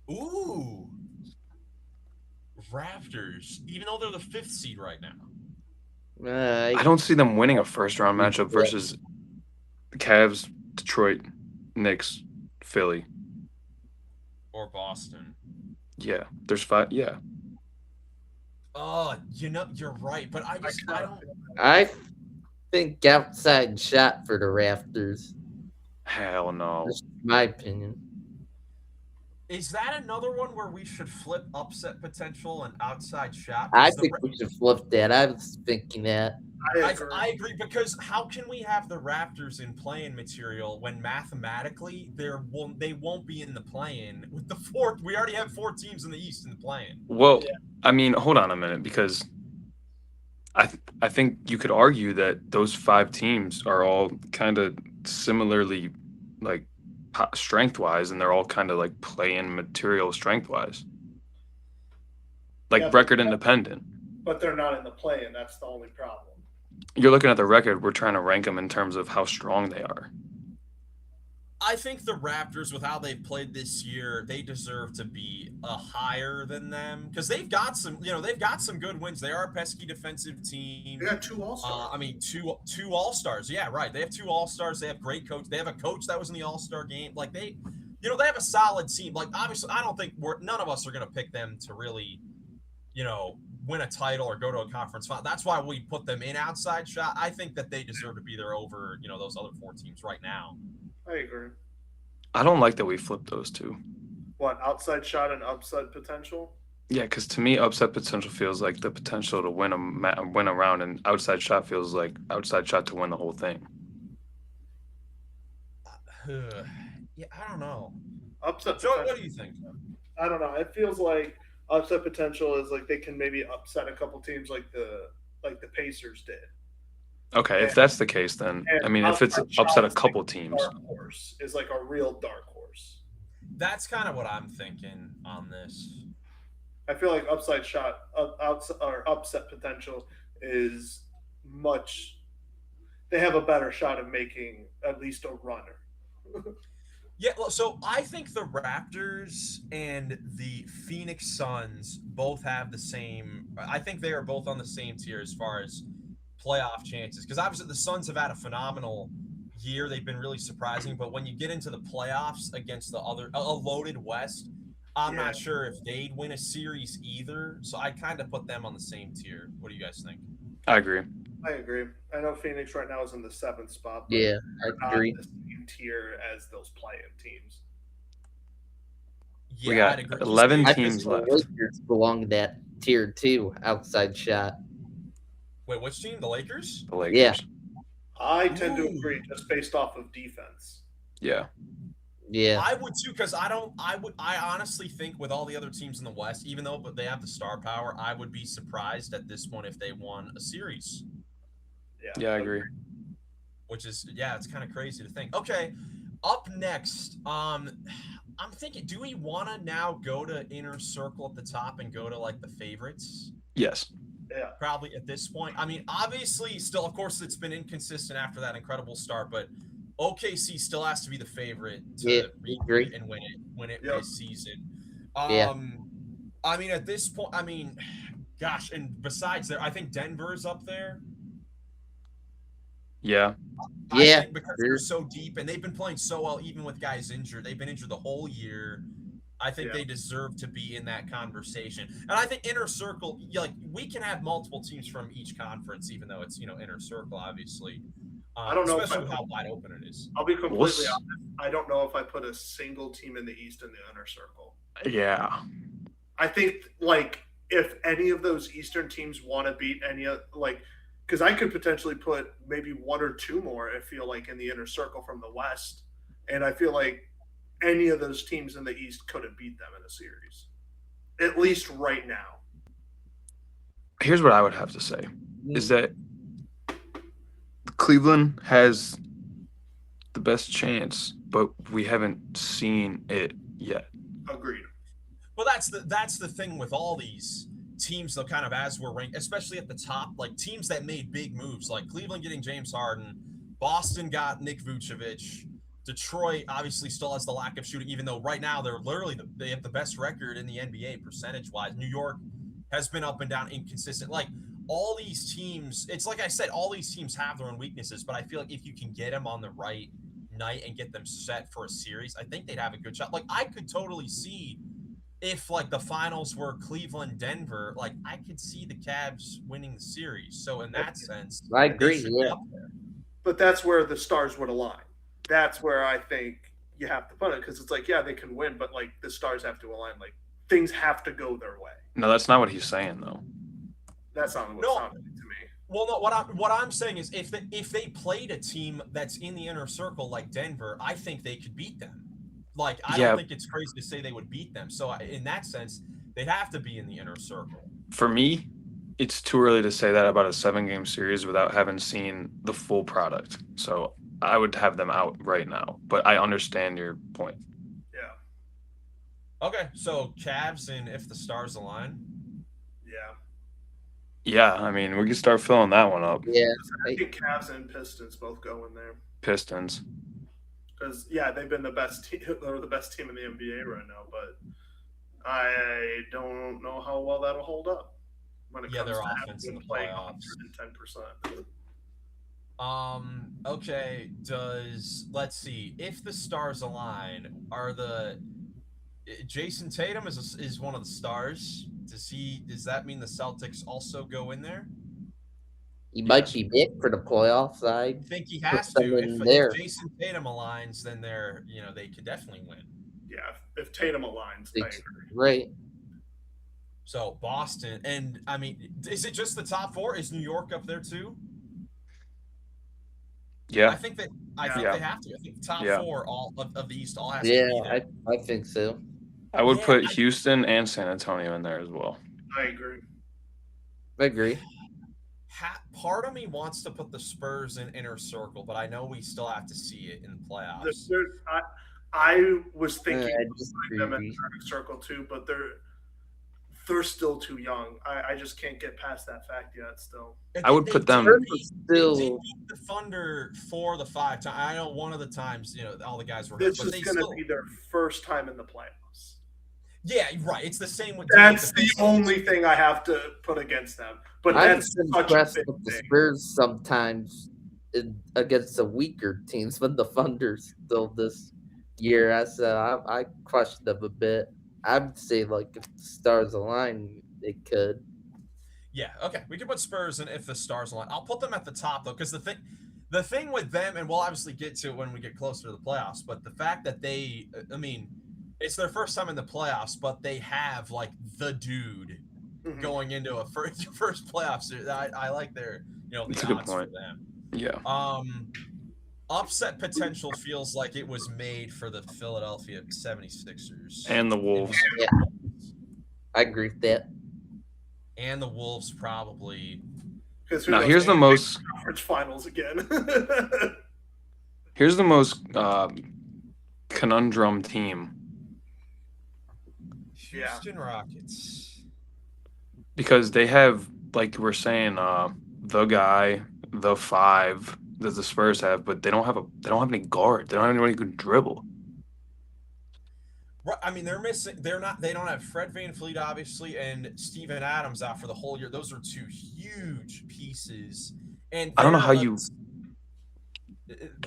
Ooh, Raptors, even though they're the 5th seed right now. I don't see them winning a first round matchup versus the Cavs, Detroit, Knicks, Philly, or Boston. Yeah, there's 5. Yeah. Oh, you're right, but I don't. I think outside shot for the Raptors. Hell no. That's my opinion. Is that another one where we should flip upset potential and outside shot? I think we should flip that. I was thinking that. I agree, because how can we have the Raptors in play-in material when mathematically they won't be in the play-in with the 4? We already have 4 teams in the East in the play-in. Well, I mean, hold on a minute, because I think you could argue that those 5 teams are all kind of similarly like strength-wise, and they're all kind of like play-in material strength-wise, like record independent. But they're not in the play-in. That's the only problem. You're looking at the record. We're trying to rank them in terms of how strong they are. I think the Raptors, with how they've played this year, they deserve to be higher than them, because they've got some good wins. They are a pesky defensive team. They got 2 All-Stars. Two All-Stars. Yeah, right. They have 2 All-Stars. They have great coach. They have a coach that was in the All-Star game. Like they have a solid team. Like obviously, I don't think none of us are going to pick them to really, win a title or go to a conference final. That's why we put them in outside shot. I think that they deserve to be there over, those other 4 teams right now. I agree. I don't like that we flipped those 2. What, outside shot and upside potential? Yeah, because to me, upside potential feels like the potential to win a round, and outside shot feels like outside shot to win the whole thing. Yeah, I don't know. Upset. Joe, what do you think? I don't know. It feels like upset potential is like they can maybe upset a couple teams like the Pacers did. Okay, if that's the case, then I mean, if it's upset a couple teams, dark horse is like a real dark horse. That's kind of what I'm thinking on this. I feel like upside shot, upset potential is much. They have a better shot of making at least a runner. Yeah, well, so I think the Raptors and the Phoenix Suns both have the same. I think they are both on the same tier as far as playoff chances, because obviously the Suns have had a phenomenal year. They've been really surprising, but when you get into the playoffs against a loaded West, I'm not sure if they'd win a series either. So I kind of put them on the same tier. What do you guys think? I agree. I agree. I know Phoenix right now is in the 7th spot. But Yeah, I agree. Not the same tier as those play-in teams. Yeah, We got I'd agree. 11 I teams think the left. Lakers belong to that tier 2, outside shot. Wait, which team? The Lakers? The Lakers. Yeah. I tend to Ooh. agree, just based off of defense. Yeah. Yeah. I would too, because I honestly think with all the other teams in the West, even though they have the star power, I would be surprised at this one if they won a series. Yeah, I agree. Which is, yeah, it's kind of crazy to think. Okay, up next, I'm thinking, do we want to now go to inner circle at the top and go to like the favorites? Yes. Yeah. Probably at this point. I mean, obviously, still, of course, it's been inconsistent after that incredible start, but OKC still has to be the favorite to agree. and win it Yep. this season. Yeah. I mean, at this point, I mean, gosh, and besides there, I think Denver's up there. Yeah. I Yeah. think because they're so deep and they've been playing so well, even with guys injured. They've been injured the whole year. I think they deserve to be in that conversation. And I think inner circle, like we can have multiple teams from each conference, even though it's, inner circle, obviously. I don't know especially with how wide open it is. I'll be completely honest. I don't know if I put a single team in the East in the inner circle. Yeah. I think like if any of those Eastern teams want to beat any of because I could potentially put maybe one or two more, I feel like, in the inner circle from the West. And I feel like any of those teams in the East couldn't beat them in a series, at least right now. Here's what I would have to say is that Cleveland has the best chance, but we haven't seen it yet. Agreed. Well, that's the thing with all these teams, though, kind of as we're ranked, especially at the top, like teams that made big moves, like Cleveland getting James Harden, Boston got Nick Vucevic, Detroit obviously still has the lack of shooting, even though right now they have the best record in the NBA percentage-wise. New York has been up and down, inconsistent. Like all these teams, it's like I said, all these teams have their own weaknesses, but I feel like if you can get them on the right night and get them set for a series, I think they'd have a good shot. Like I could totally see if like the finals were Cleveland, Denver, like I could see the Cavs winning the series. So in that sense, I agree. Yeah. But that's where the stars would align. That's where I think you have to put it, because it's like, yeah, they can win, but like the stars have to align. Like things have to go their way. No, that's not what he's saying, though. That's not what sounded to me. Well, no, what I'm saying is if they played a team that's in the inner circle like Denver, I think they could beat them. Like I don't think it's crazy to say they would beat them. So in that sense, they'd have to be in the inner circle. For me, it's too early to say that about a 7-game series without having seen the full product. So I would have them out right now, but I understand your point. Yeah. Okay, so Cavs and if the stars align. Yeah. Yeah, I mean, we can start filling that one up. Yeah. I think Cavs and Pistons both go in there. Pistons. Because they've been the best team, or the best team in the NBA right now, but I don't know how well that'll hold up when it comes their to offense in the playing playoffs. 110%. Okay, let's see, if the stars align, Jason Tatum is one of the stars. Does that mean the Celtics also go in there? He might be big for the playoffs. I think he has to. If Jason Tatum aligns, then they could definitely win. Yeah, if Tatum aligns, I agree. Right. So Boston, and I mean, is it just the top four? Is New York up there too? Yeah, I think they have to. I think the top four all of the East all has to be there. I think so. I would put Houston and San Antonio in there as well. I agree. I agree. Part of me wants to put the Spurs in inner circle, but I know we still have to see it in the playoffs. I was thinking them in agree. inner circle too, but they're still too young. I just can't get past that fact yet. Still, I would put them. They did beat the Thunder 4 of the 5 times. I know one of the times, all the guys were hurt. This is going to be their first time in the playoffs. Yeah, right. It's the same with. That's the only thing I have to put against them. But that's impressed with the Spurs sometimes against the weaker teams, but the Thunder's still this year. I question them a bit. I would say like if the stars align, they could. Yeah. Okay. We can put Spurs in if the stars align. I'll put them at the top though, because the thing with them, and we'll obviously get to it when we get closer to the playoffs, but the fact that it's their first time in the playoffs, but they have like the dude going into a first playoff series. I like their, the That's a good odds for point. them. Yeah. Upset potential feels like it was made for the Philadelphia 76ers. And the Wolves. Yeah, I agree with that. And the Wolves probably. Because Now here's the most conference finals again. here's the most conundrum team. Houston Rockets. Because they have, like we're saying, the guy, the five that the Spurs have, but they don't have any guard. They don't have anybody who can dribble. I mean, they're missing. They don't have Fred VanVleet, obviously, and Steven Adams out for the whole year. Those are two huge pieces. And I don't know how you.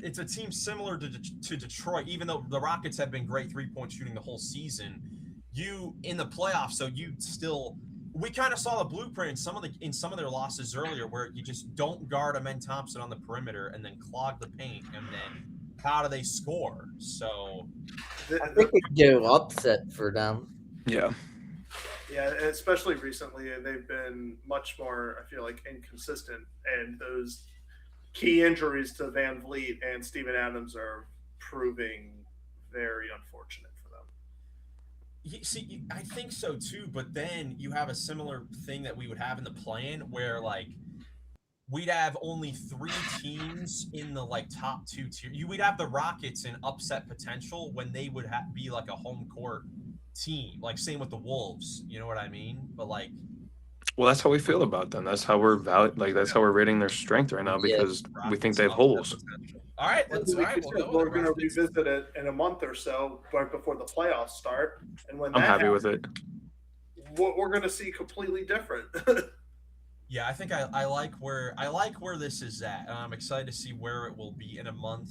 It's a team similar to Detroit, even though the Rockets have been great 3-point shooting the whole season. You in the playoffs, so you still. We kind of saw the blueprint in some of their losses earlier, where you just don't guard Amen Thompson on the perimeter and then clog the paint, and then how do they score? So I think it could go upset for them. Yeah. Yeah, especially recently, they've been much more, I feel like, inconsistent. And those key injuries to Van Vliet and Steven Adams are proving very unfortunate for them. See, I think so too, but then you have a similar thing that we would have in the play-in where, like, we'd have only 3 teams in the, like, top 2 tier. We'd have the Rockets in upset potential when they would be like a home court team. Like, same with the Wolves, you know what I mean? But, like, well, that's how we feel about them. That's how we're that's how we're rating their strength right now, because we think they have holes. All right, we're going to revisit it in a month or so, right before the playoffs start. And when I'm happy with it. What we're going to see completely different. Yeah, I think I like where this is at. I'm excited to see where it will be in a month.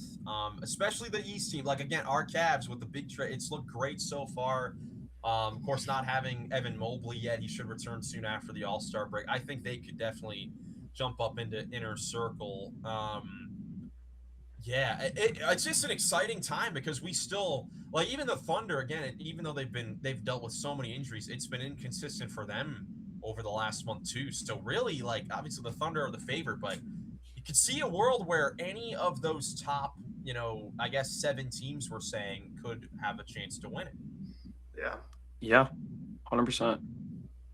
Especially the East team. Like, again, our Cavs with the big trade, it's looked great so far. Of course, not having Evan Mobley yet, he should return soon after the All-Star break. I think they could definitely jump up into inner circle. Yeah, it's just an exciting time because we still, like, even the Thunder, again, even though they've dealt with so many injuries, it's been inconsistent for them over the last month too. So really, like, obviously the Thunder are the favorite, but you could see a world where any of those top, I guess 7 teams we're saying could have a chance to win it. Yeah, 100%.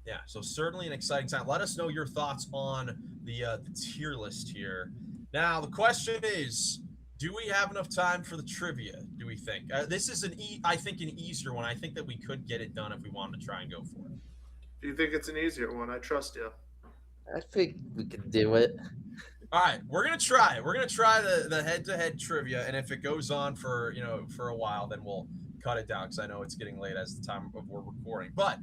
Yeah, so certainly an exciting time. Let us know your thoughts on the tier list here. Now the question is, do we have enough time for the trivia? Do we think this is I think an easier one? I think that we could get it done if we wanted to try and go for it. Do you think it's an easier one? I trust you. I think we could do it. All right, we're gonna try it. We're gonna try the head-to-head trivia, and if it goes on for a while, then we'll cut it down because I know it's getting late as the time of we're recording. But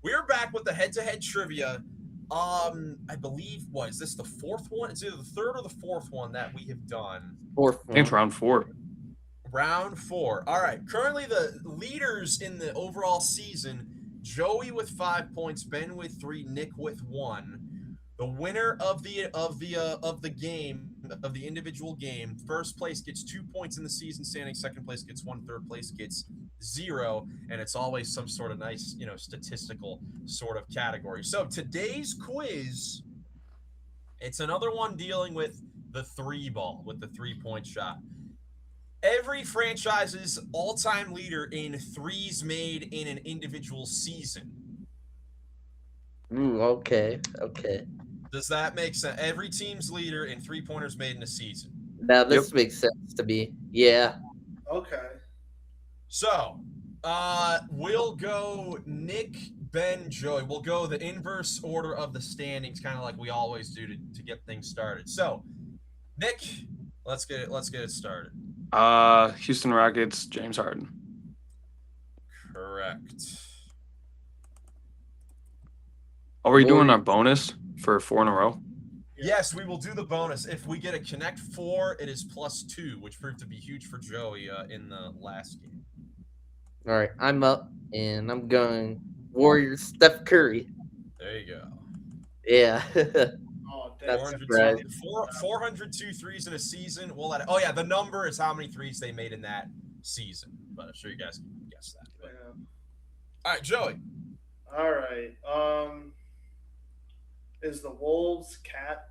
we're back with the head-to-head trivia. I believe is this the 4th one? It's either the 3rd or the 4th one that we have done. 4th. I think it's round 4. Round 4. All right. Currently, the leaders in the overall season: Joey with 5 points, Ben with 3, Nick with 1. The winner of the game, of the individual game, first place gets 2 points in the season standing. Second place gets 1. Third place gets 0. And it's always some sort of nice, statistical sort of category. So today's quiz, it's another one dealing with the 3 ball, with the 3-point shot. Every franchise's all-time leader in threes made in an individual season. Ooh, okay. Does that make sense? Every team's leader in 3-pointers made in a season. Now this makes sense to me. Yeah. Okay. So, we'll go Nick, Ben, Joey. We'll go the inverse order of the standings, kind of like we always do to get things started. So, Nick, let's get it started. Houston Rockets, James Harden. Correct. Are we doing our bonus for 4 in a row? Yes, we will do the bonus. If we get a connect 4, it is +2, which proved to be huge for Joey in the last game. All right, I'm up, and I'm going Warriors, Steph Curry. There you go. Yeah. Oh, That's damn. right. 402 threes in a season. Oh yeah, the number is how many threes they made in that season. But I'm sure you guys can guess that. But. Yeah. All right, Joey. All right. Is the Wolves Cat?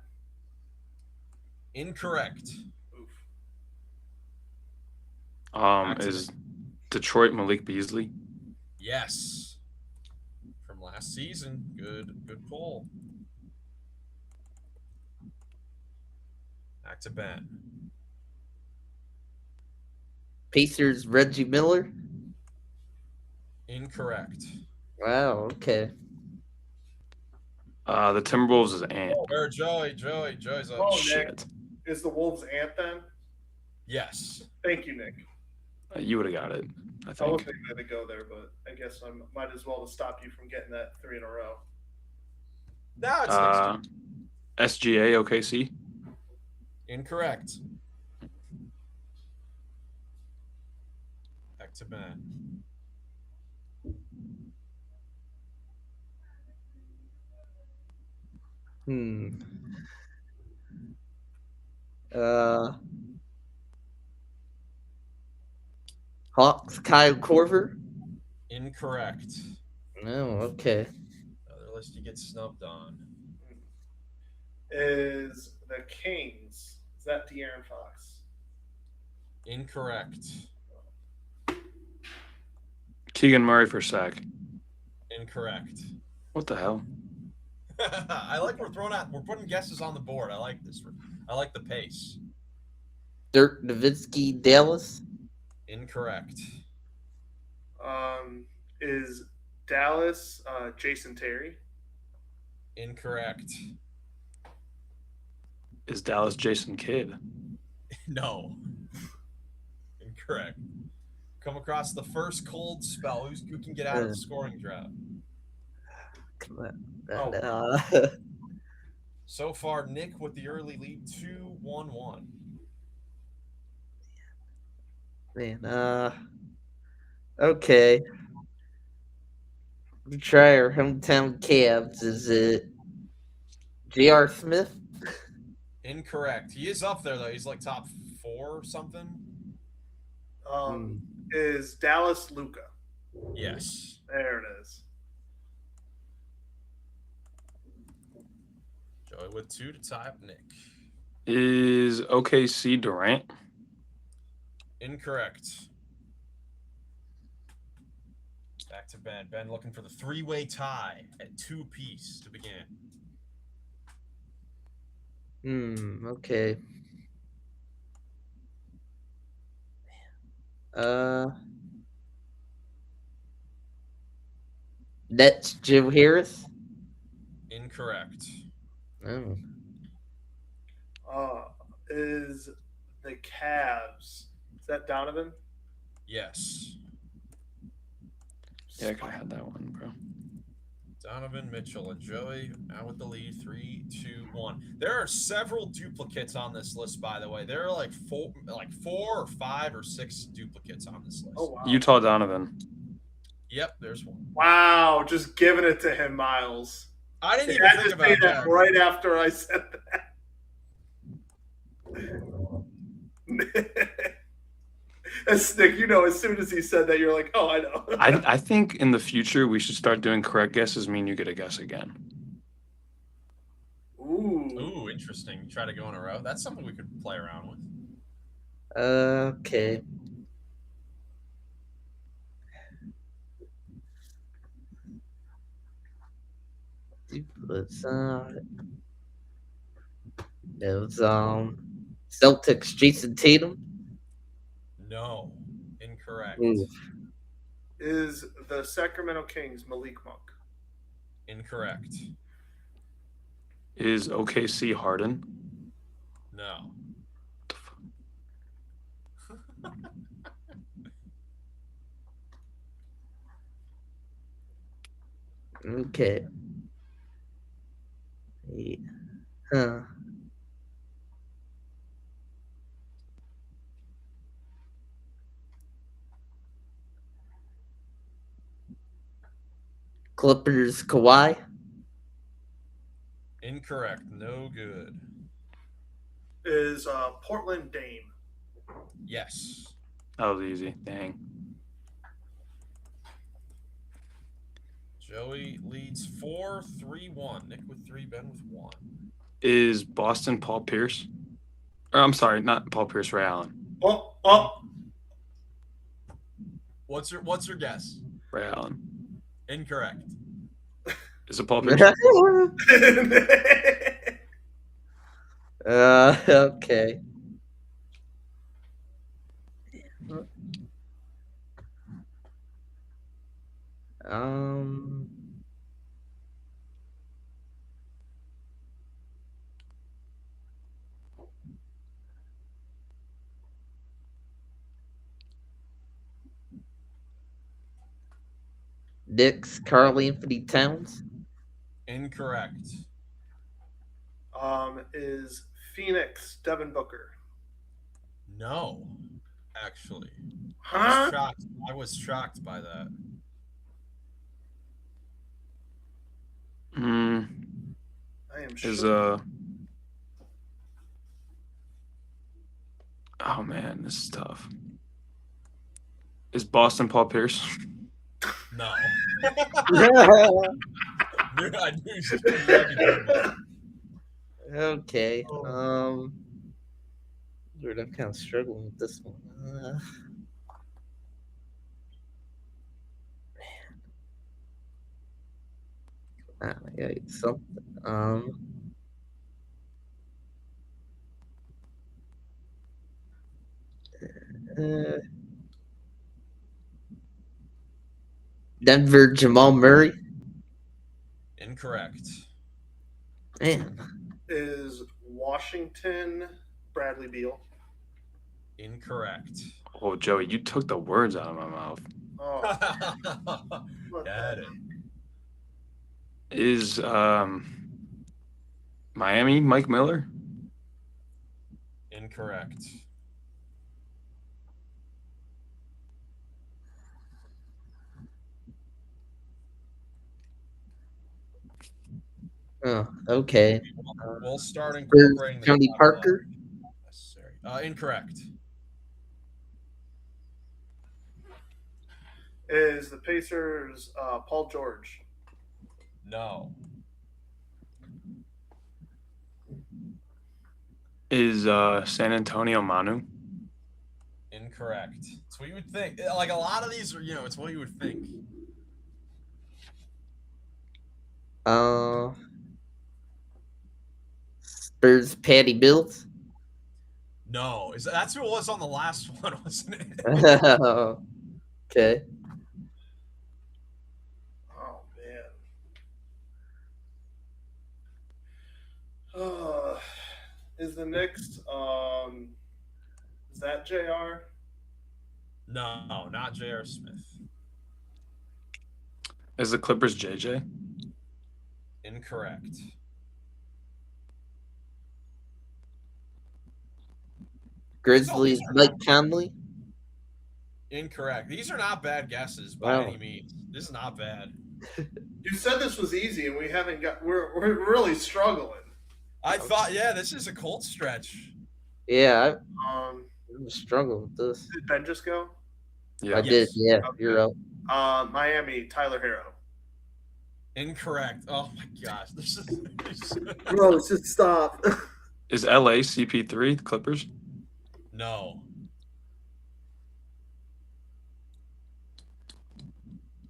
Incorrect. Oof. Is Detroit Malik Beasley? Yes. From last season. Good pull. Back to Ben. Pacers Reggie Miller. Incorrect. Wow. Okay. The Timberwolves is Ant. Or Joey's up. Oh, Nick. Shit. Is the Wolves Ant then? Yes. Thank you, Nick. You would have got it, I I think. wasn't going to go there, but I guess I might as well to stop you from getting that 3 in a row. Now it's next turn. SGA OKC. Incorrect. Back to Ben. Hawks Kyle Korver. Incorrect. Oh, okay. Another list you get snubbed on. Is the Kings? Is that De'Aaron Fox? Incorrect. Keegan Murray for Sack. Incorrect. What the hell? I like we're putting guesses on the board. I like this. I like the pace. Dirk Nowitzki Dallas. Incorrect. Is Dallas Jason Terry? Incorrect. Is Dallas Jason Kidd? No. Incorrect. Come across the first cold spell. Who can get out of the scoring drought? Come Oh. on. So far, Nick with the early lead, 2-1-1. Man, okay. Let's try our hometown Cavs. Is it J.R. Smith? Incorrect. He is up there though. He's like top 4 or something. Is Dallas Luka? Yes. There it is. Joey with 2 to tie up Nick. Is OKC Durant? Incorrect. Back to Ben. Ben looking for the 3-way tie at 2 apiece to begin. Okay. That's Joe Harris. Incorrect. Oh. Is the Cavs? Is that Donovan? Yes. Yeah, I could have had that one, bro. Donovan Mitchell and Joey out with the lead, 3-2-1. There are several duplicates on this list, by the way. There are like 4 or 5 or 6 duplicates on this list. Oh wow. Utah Donovan. Yep, there's one. Wow, just giving it to him, Miles. I didn't I even had think to about say that. right after I said that. Nick, as soon as he said that, you're like, oh, I know. I think in the future we should start doing correct guesses. Mean you get a guess again. Ooh, Interesting. Try to go in a row. That's something we could play around with. Okay. Duplets. Those Celtics Jason Tatum. No. Incorrect. Ooh. Is the Sacramento Kings Malik Monk? Incorrect. Is OKC Harden? No. Okay. Huh. Clippers Kawhi. Incorrect. No good. Is Portland Dame? Yes. That was easy. Dang. Joey leads 4-3-1. Nick with 3, Ben with 1. Is Boston Paul Pierce? Or I'm sorry, not Paul Pierce, Ray Allen. Oh. What's your guess? Ray Allen. Incorrect. Is it Paul Pierce? Okay. Um. Knicks, Karl Anthony Towns. Incorrect. Is Phoenix Devin Booker? No, actually. Huh? I was shocked by that. I am Is shook. oh man, this is tough. Is Boston Paul Pierce? No. I knew you had to do that. Okay. Dude, I'm kind of struggling with this one. I gotta get something. Denver, Jamal Murray. Incorrect. Man. Is Washington Bradley Beal? Incorrect. Oh, Joey, you took the words out of my mouth. Oh, Got it. Is Miami Mike Miller? Incorrect. Oh, okay. We'll start incorporating the Tony top Parker. necessary. Incorrect. Is the Pacers Paul George? No. Is San Antonio Manu? Incorrect. It's what you would think. Like a lot of these are, it's what you would think. Spurs Patty Mills. No. That's who it was on the last one, wasn't it? Okay. Oh man. Is the Knicks is that JR? No, not J.R. Smith. Is the Clippers JJ? Incorrect. Grizzlies Mike Conley. Incorrect. These are not bad guesses by any means. This is not bad. You said this was easy, and we haven't got. We're really struggling. I thought, this is a cold stretch. Yeah, I'm struggling with this. Did Ben just go? Yeah. I did. Yeah, Okay. you're up. Miami Tyler Hero. Incorrect. Oh my gosh, this is. Bro, just stop. Is LA CP3 the Clippers? No.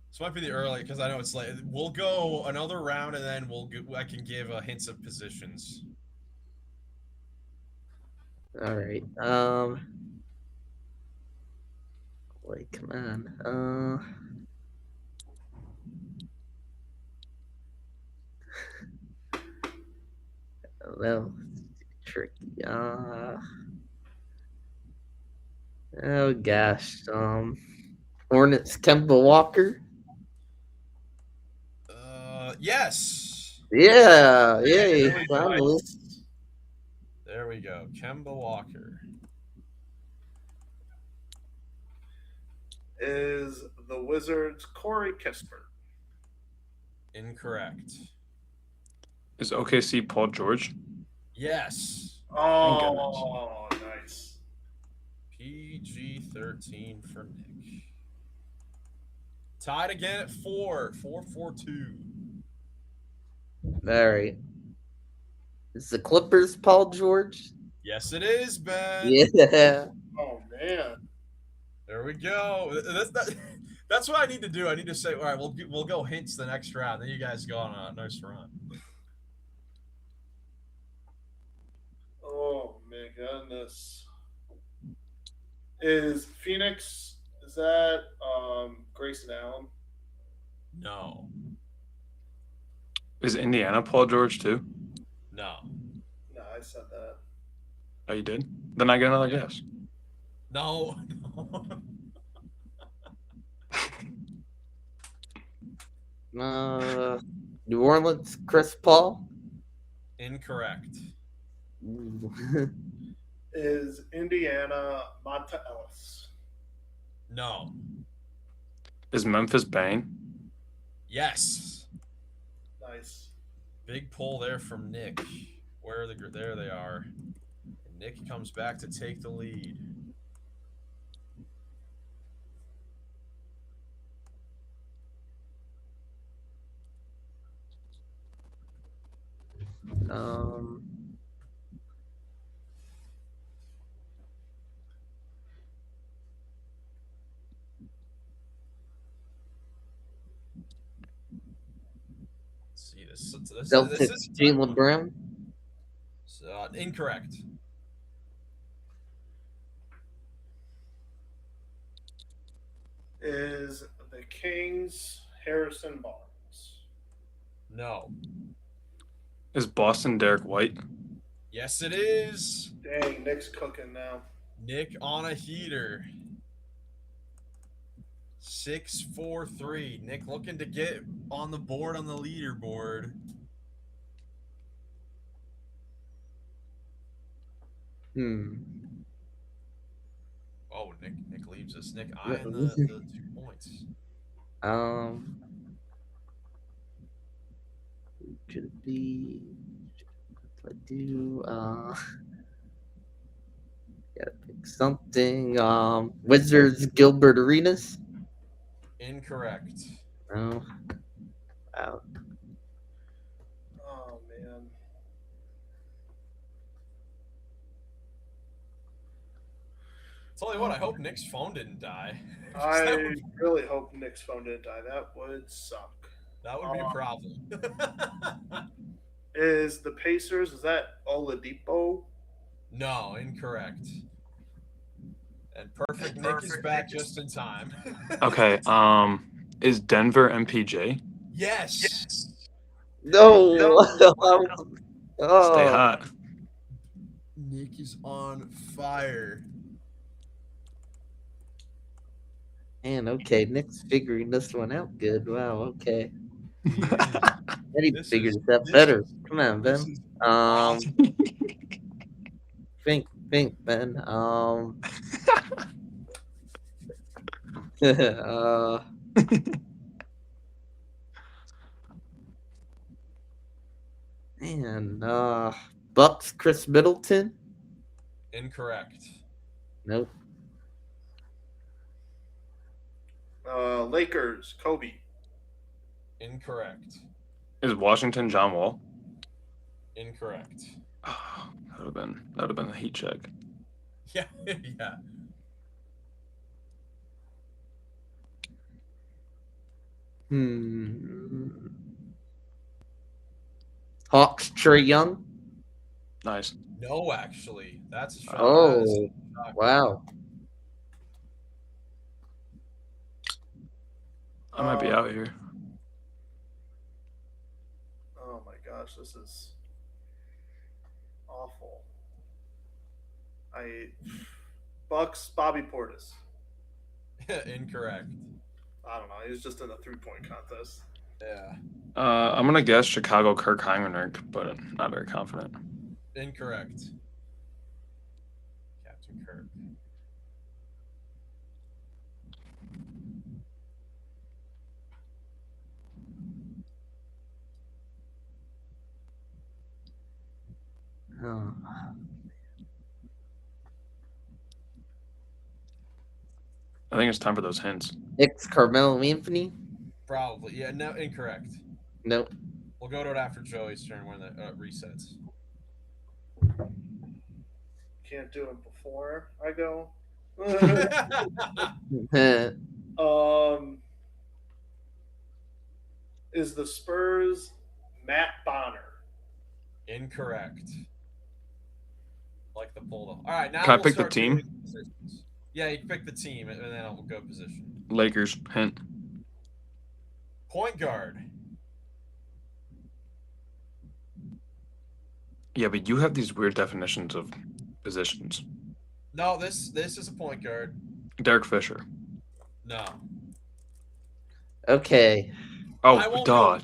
This might be the early because I know it's late. We'll go another round and then I can give hints of positions. All right. Wait, come on. Well, tricky. Oh gosh. Hornets Kemba Walker. Yes. Yeah. Yay. There we go. Finally. There we go. Kemba Walker. Is the Wizards Corey Kispert? Incorrect. Is OKC Paul George? Yes. Oh, nice. PG-13 for Nick. Tied again at 4. 4-4-2. All right. Is the Clippers Paul George? Yes, it is, Ben. Yeah. Oh man. There we go. That's what I need to do. I need to say, all right, we'll go hints the next round. Then you guys go on a nice run. Oh my goodness. Is Phoenix? Is that Grayson Allen? No. Is Indiana Paul George too? No. No, I said that. Oh, you did? Then I get another guess. No. New Orleans Chris Paul? Incorrect. Is Indiana Monta Ellis? No. Is Memphis Bane? Yes. Nice. Big pull there from Nick. Where are there they are. And Nick comes back to take the lead. Let's see this Celtics is Jaylen Brown? incorrect. Is the Kings Harrison Barnes? No. Is Boston Derek White? Yes, it is. Dang, Nick's cooking now. Nick on a heater. 6-4-3. Nick looking to get on the board on the leaderboard. Oh, Nick leaves us. Nick eyeing the 2 points. Could it be? What do I do? Gotta pick something. Wizards Gilbert Arenas? Incorrect. Oh. Wow. Oh man. Tell you what, I hope Nick's phone didn't die. I really hope Nick's phone didn't die. That would suck. That would be a problem. Is the Pacers? Is that Oladipo? No, incorrect. And perfect Nick is back just in time. Okay. Is Denver MPJ? Yes. No. Stay hot. Nick is on fire. Man, okay. Nick's figuring this one out good. Wow, okay. He is. He This figured is- it out this- better. Come on, This Ben. is awesome. Think, Ben. Man, Bucks Chris Middleton? Incorrect. Nope. Lakers Kobe. Incorrect. Is Washington John Wall? Incorrect. Oh, that would have been a heat check. Yeah, yeah. Hawks Trae Young? Nice. No, actually, that's a shock. Oh, That is a shock. wow. I might be out here. Oh my gosh, this is awful. Bucks Bobby Portis. Incorrect. I don't know. He was just in a 3-point contest. Yeah. I'm gonna guess Chicago Kirk Heimernick, but I'm not very confident. Incorrect. Captain Kirk. Oh. I think it's time for those hints. X Carmelo Anthony? Probably. Yeah, no, incorrect. Nope. We'll go to it after Joey's turn when the resets. Can't do it before I go. Is the Spurs Matt Bonner? Incorrect. Like the pull though. All right, now Can I we'll pick the start team? doing positions. Yeah, you can pick the team, and then I'll go position. Lakers, hint. Point guard. Yeah, but you have these weird definitions of positions. No, this is a point guard. Derek Fisher. No. Okay. Oh, I won't duh.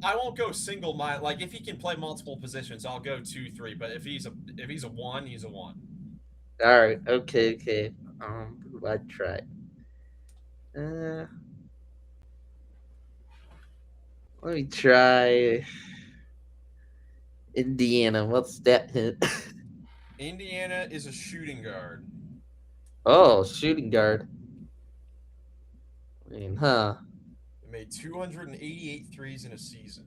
I won't go single mind. Like if he can play multiple positions, I'll go 2-3. But if he's a one, he's a one. All right. Okay. Who do I try? Let me try Indiana. What's that hit? Indiana is a shooting guard. Oh, shooting guard. I mean, He made 288 threes in a season.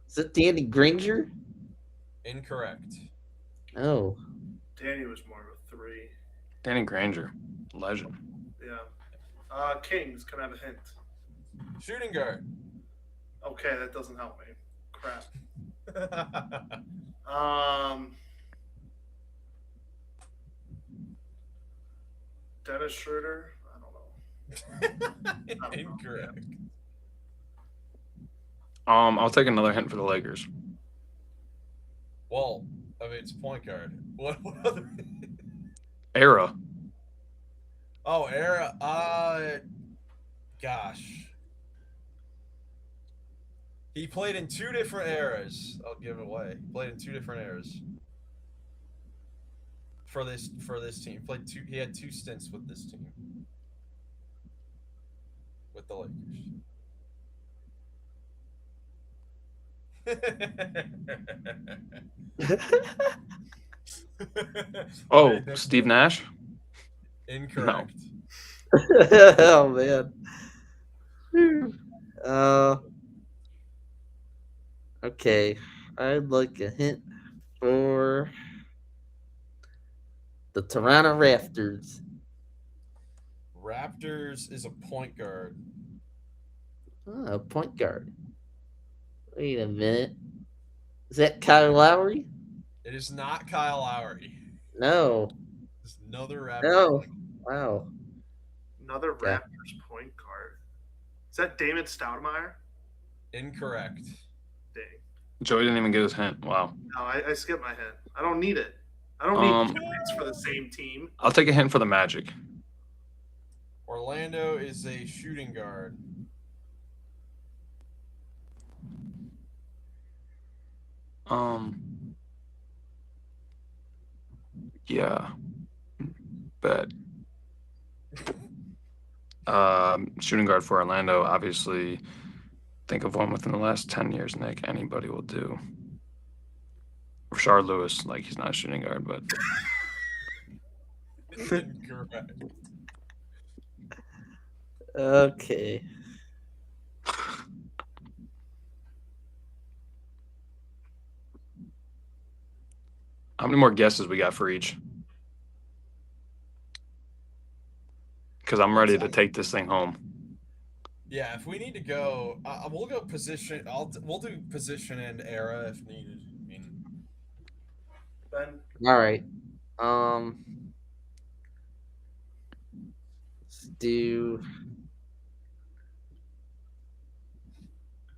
Is it Danny Granger? Incorrect. Oh. Danny was more of a 3. Danny Granger. Legend. Yeah. Kings, can I have a hint? Shooting guard. Okay, that doesn't help me. Crap. Dennis Schroeder? I don't know. Incorrect. I'll take another hint for the Lakers. Well, I mean, it's a point guard. What other? Era. Oh, era. Gosh. He played in 2 different eras. I'll give it away. He played in 2 different eras. For this team. He had 2 stints with this team. With the Lakers. Oh, Steve Nash? Incorrect. Oh man. Okay. I'd like a hint for the Toronto Raptors. Raptors is a point guard. Oh, point guard. Wait a minute. Is that Kyle Lowry? It is not Kyle Lowry. No. It's another Raptor. No. Wow. Another Raptors point guard. Is that Damon Stoudemire? Incorrect. Dang. Joey didn't even get his hint. Wow. No, I skipped my hint. I don't need it. I don't need 2 hints for the same team. I'll take a hint for the Magic. Orlando is a shooting guard. Yeah. Bet. Shooting guard for Orlando, obviously. Think of one within the last 10 years, Nick. Anybody will do. Rashard Lewis, like he's not a shooting guard, but Incorrect. Okay. how many more guesses we got for each? Because I'm ready to take this thing home. Yeah, if we need to go, we'll go position. We'll do position and era if needed. I mean, Ben? All right. Let's do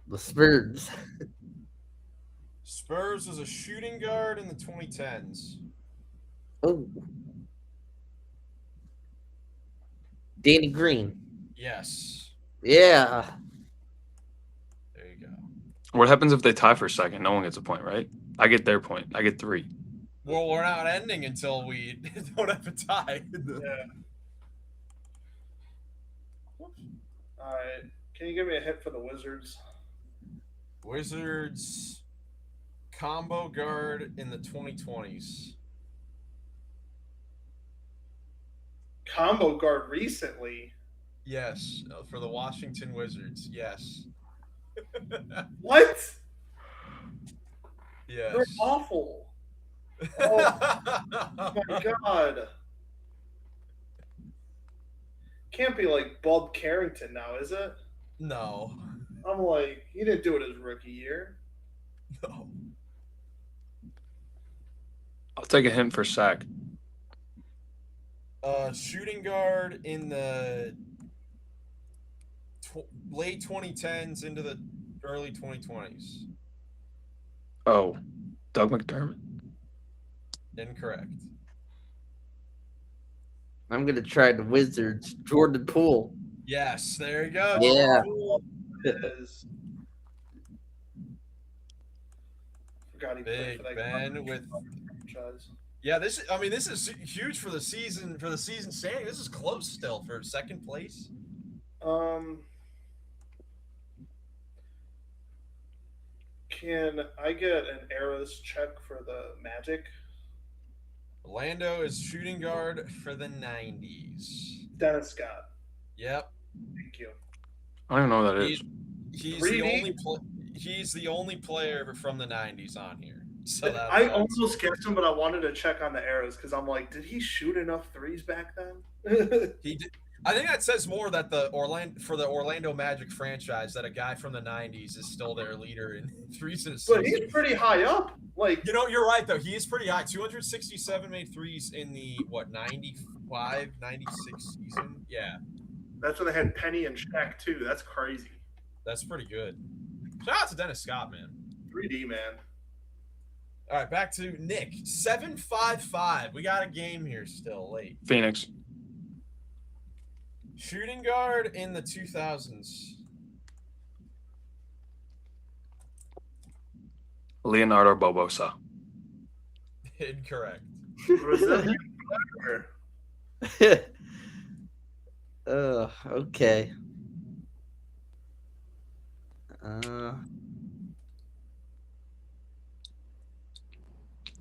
the Spurs. Spurs was a shooting guard in the 2010s. Oh. Danny Green. Yes. Yeah. There you go. What happens if they tie for second? No one gets a point, right? I get their point. I get 3. Well, we're not ending until we don't have a tie. Yeah. All right. Can you give me a hint for the Wizards? Wizards combo guard in the 2020s. combo guard recently. Yes, for the Washington Wizards. Yes. What? Yes. They're awful. Oh my god. Can't be like Bob Carrington now, is it? No. I'm like, he didn't do it his rookie year. No. I'll take a hint for sack. Shooting guard in the late 2010s into the early 2020s. Oh, Doug McDermott. Incorrect. I'm gonna try the Wizards. Jordan Poole. Yes, there you go. Yeah. Forgot he played Big for that Ben with. franchise. Yeah, this is huge for the season standing. This is close still for second place. Can I get an arrows check for the Magic? Orlando is shooting guard for the 90s. Dennis Scott. Yep. Thank you. I don't even know who that is. He's the only player from the 90s on here. So I almost guessed him, but I wanted to check on the arrows because I'm like, did he shoot enough threes back then? He did. I think that says more that the Orlando Magic franchise, that a guy from the 90s is still their leader in threes in a season. But he's pretty high up. Like, you're right though. He is pretty high. 267 made threes in the 95, 96 season. Yeah. That's when they had Penny and Shaq too. That's crazy. That's pretty good. Shout out to Dennis Scott, man. 3D, man. All right, back to Nick. 755. We got a game here still late. Phoenix. Shooting guard in the 2000s. Leonardo Bobosa. Incorrect. Okay.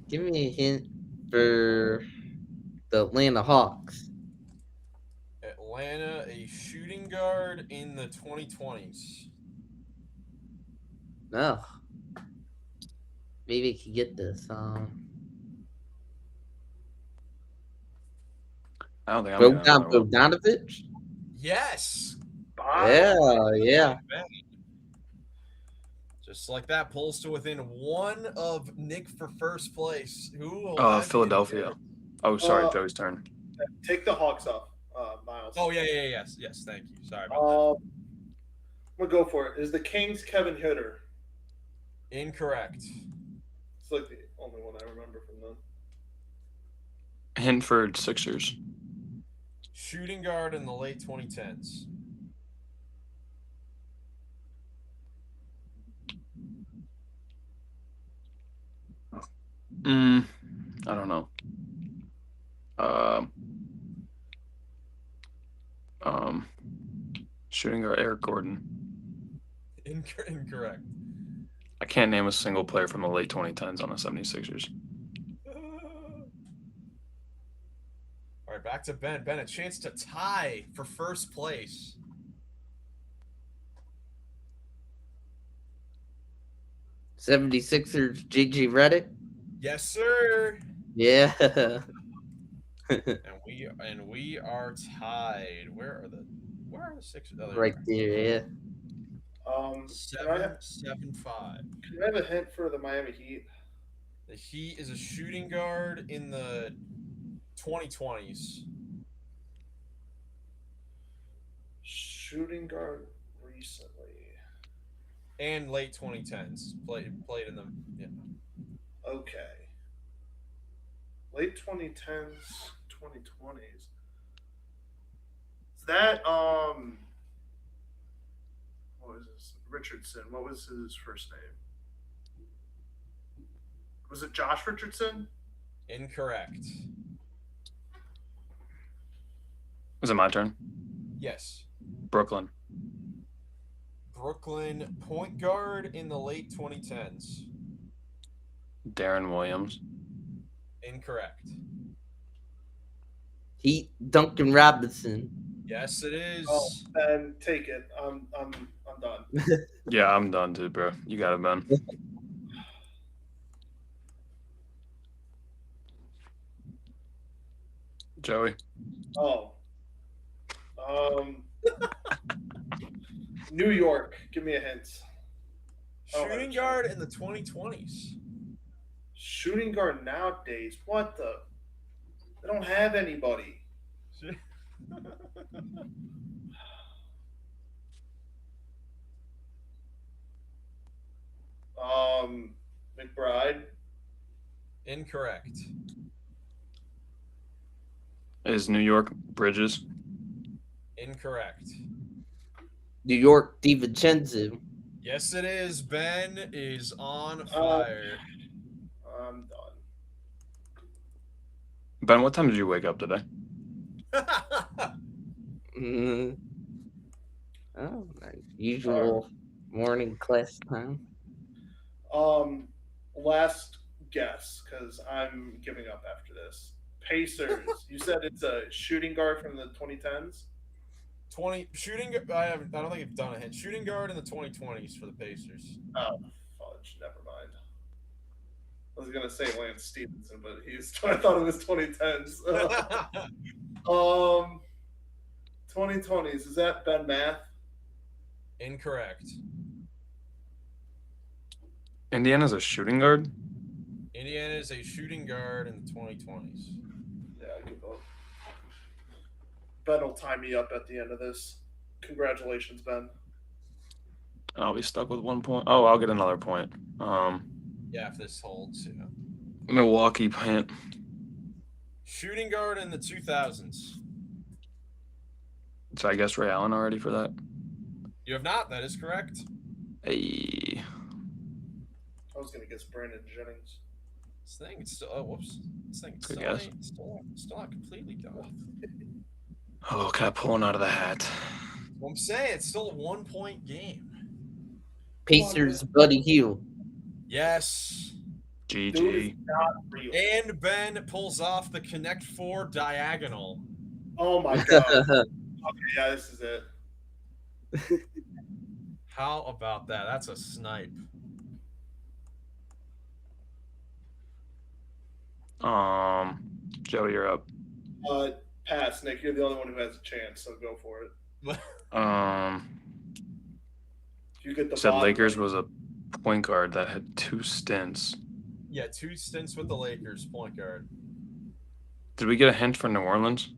Give me a hint for the Atlanta Hawks. Atlanta, a shooting guard in the 2020s. No. Maybe I could get this. I don't think I'm gonna know. Bogdanovich? Yes. Yeah. Just like that, pulls to within one of Nick for first place. Who? Philadelphia. Oh, sorry, Joey's turn. Take the Hawks off, Miles. Oh yeah, yes. Thank you. Sorry about that. I'm gonna go for it. Is the Kings Kevin Huerter? Incorrect. It's like the only one I remember from them. Hinford Sixers. Shooting guard in the late 2010s. I don't know. Shooting guard Eric Gordon. Incorrect. I can't name a single player from the late 2010s on the 76ers. All right, back to Ben. Ben, a chance to tie for first place. '76ers JJ Redick? Yes, sir. Yeah. and we are tied. Where are the Sixers? Oh, Right there, yeah. 7-5. Can I have a hint for the Miami Heat? The Heat is a shooting guard in the 2020s. Shooting guard recently. And late 2010s. Played in the Okay. Late 2010s, 2020s. Is that what was this? Richardson. What was his first name? Was it Josh Richardson? Incorrect. Is it my turn? Yes. Brooklyn. Brooklyn point guard in the late 2010s. Darren Williams. Incorrect. Duncan Robinson. Yes, it is. Oh, Ben, take it. I'm done. Yeah, I'm done too, bro. You got it, Ben. Joey. Oh. New York. Give me a hint. Shooting guard in the 2020s. Shooting guard nowadays. What the? They don't have anybody. McBride. Incorrect. Is New York Bridges? Incorrect. New York DiVincenzo. Yes, it is. Ben is on fire. I'm done. Ben, what time did you wake up today? Oh, my usual morning class time. Last guess, because I'm giving up after this. Pacers. You said it's a shooting guard from the 2010s. Shooting. I don't think I've done a hint. Shooting guard in the 2020s for the Pacers. Oh, fudge. Never mind. I was gonna say Lance Stevenson, but I thought it was 2010s. 2020s. Is that Ben Math? Incorrect. Indiana's a shooting guard? Indiana is a shooting guard in the 2020s. Yeah, I give up. Ben will tie me up at the end of this. Congratulations, Ben. I'll be stuck with 1 point. Oh, I'll get another point. Yeah, if this holds, yeah. Milwaukee hint. Shooting guard in the 2000s. So I guess Ray Allen already for that. You have not. That is correct. Hey. I was gonna guess Brandon Jennings. This thing is still. Oh, whoops. This thing is Good still, guess. still not completely done. Oh, can I pull one out of the hat? Well, I'm saying it's still a 1 point game. Pacers, Buddy Hield. Yes. Dude GG. is not real. And Ben pulls off the Connect 4 diagonal. Oh my god. Okay, yeah, this is it. How about that? That's a snipe. Joey, you're up. Pass, Nick. You're the only one who has a chance, so go for it. If you get the Said bottom Lakers right. was a point guard that had 2 stints. Yeah, 2 stints with the Lakers, point guard. Did we get a hint for New Orleans?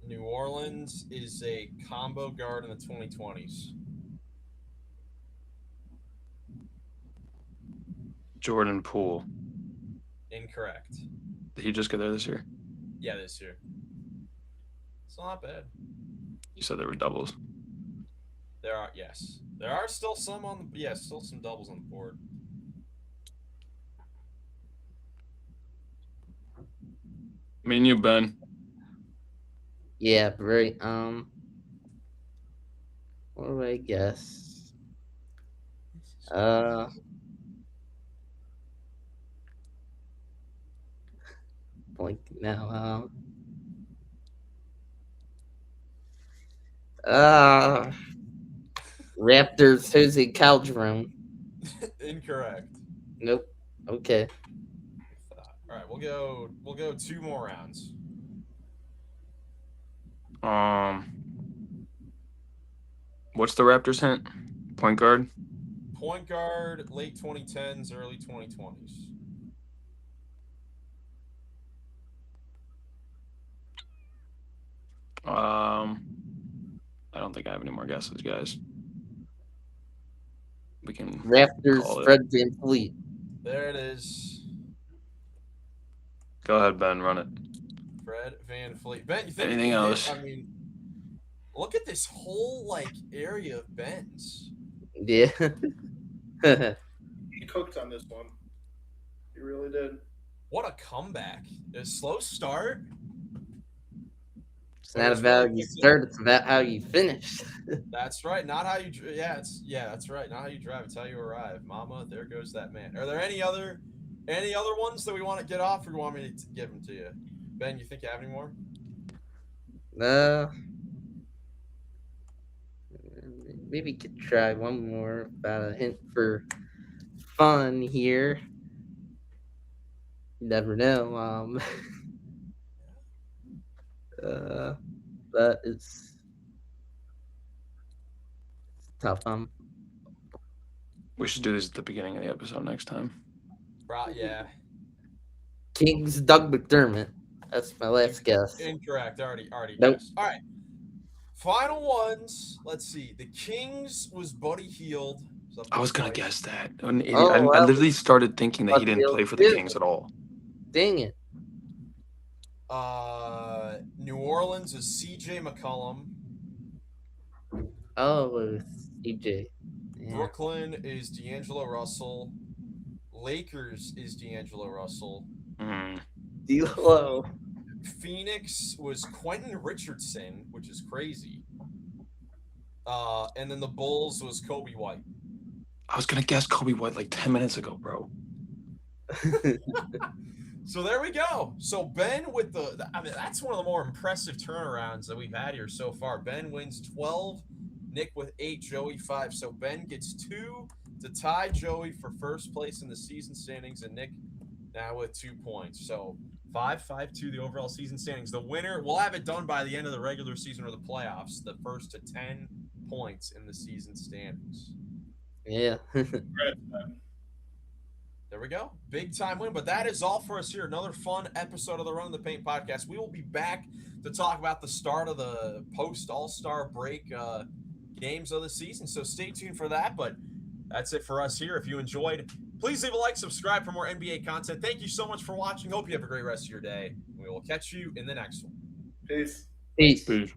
New Orleans is a combo guard in the 2020s. Jordan Poole. Incorrect. Did he just get there this year? Yeah, this year. It's not bad. You said there were doubles. There are, yes. There are still some on the, still some doubles on the board. Me and you, Ben. Yeah, right. What do I guess? Blank now. Raptors, Jose Calderon. Incorrect. Nope. Okay. All right, we'll go 2 more rounds. What's the Raptors hint? Point guard? Point guard, late 2010s, early 2020s. I don't think I have any more guesses, guys. We can call Raptors, it. Fred VanVleet. There it is. Go ahead, Ben. Run it. Fred VanVleet. Ben, you think Anything else? I mean, look at this whole area of Ben's. Yeah. He cooked on this one. He really did. What a comeback! A slow start. It's not about how you start, it's about how you finish. That's right. Not how you. That's right. Not how you drive. It's how you arrive. Mama, there goes that man. Are there any other ones that we want to get off, or do you want me to give them to you? Ben, you think you have any more? Maybe could try one more about a hint for fun here. You never know. But it's tough. We should do this at the beginning of the episode next time. Yeah. Kings Doug McDermott. That's my last guess. Incorrect. Already Nope. guessed. All right. Final ones. Let's see. The Kings was Buddy Hield. I was gonna guess that. I Oh, I wow. literally started thinking that he Buddy didn't Hield play for the too. Kings at all. Dang it. New Orleans is C.J. McCollum. Oh, CJ. Yeah. Brooklyn is D'Angelo Russell. Lakers is D'Angelo Russell. D'Lo. Phoenix was Quentin Richardson, which is crazy. And then the Bulls was Kobe White. I was gonna guess Kobe White like 10 minutes ago, bro. So there we go. So Ben with I mean, that's one of the more impressive turnarounds that we've had here so far. Ben wins 12, Nick with 8, Joey 5. So Ben gets 2 to tie Joey for first place in the season standings, and Nick now with 2 points. So 5-5-2 the overall season standings. The winner, we'll have it done by the end of the regular season or the playoffs, the first to 10 points in the season standings. Yeah. There we go. Big time win. But that is all for us here. Another fun episode of the Run the Paint podcast. We will be back to talk about the start of the post All-Star break games of the season. So stay tuned for that. But that's it for us here. If you enjoyed, please leave a like, subscribe for more NBA content. Thank you so much for watching. Hope you have a great rest of your day. We will catch you in the next one. Peace. Peace. Peace.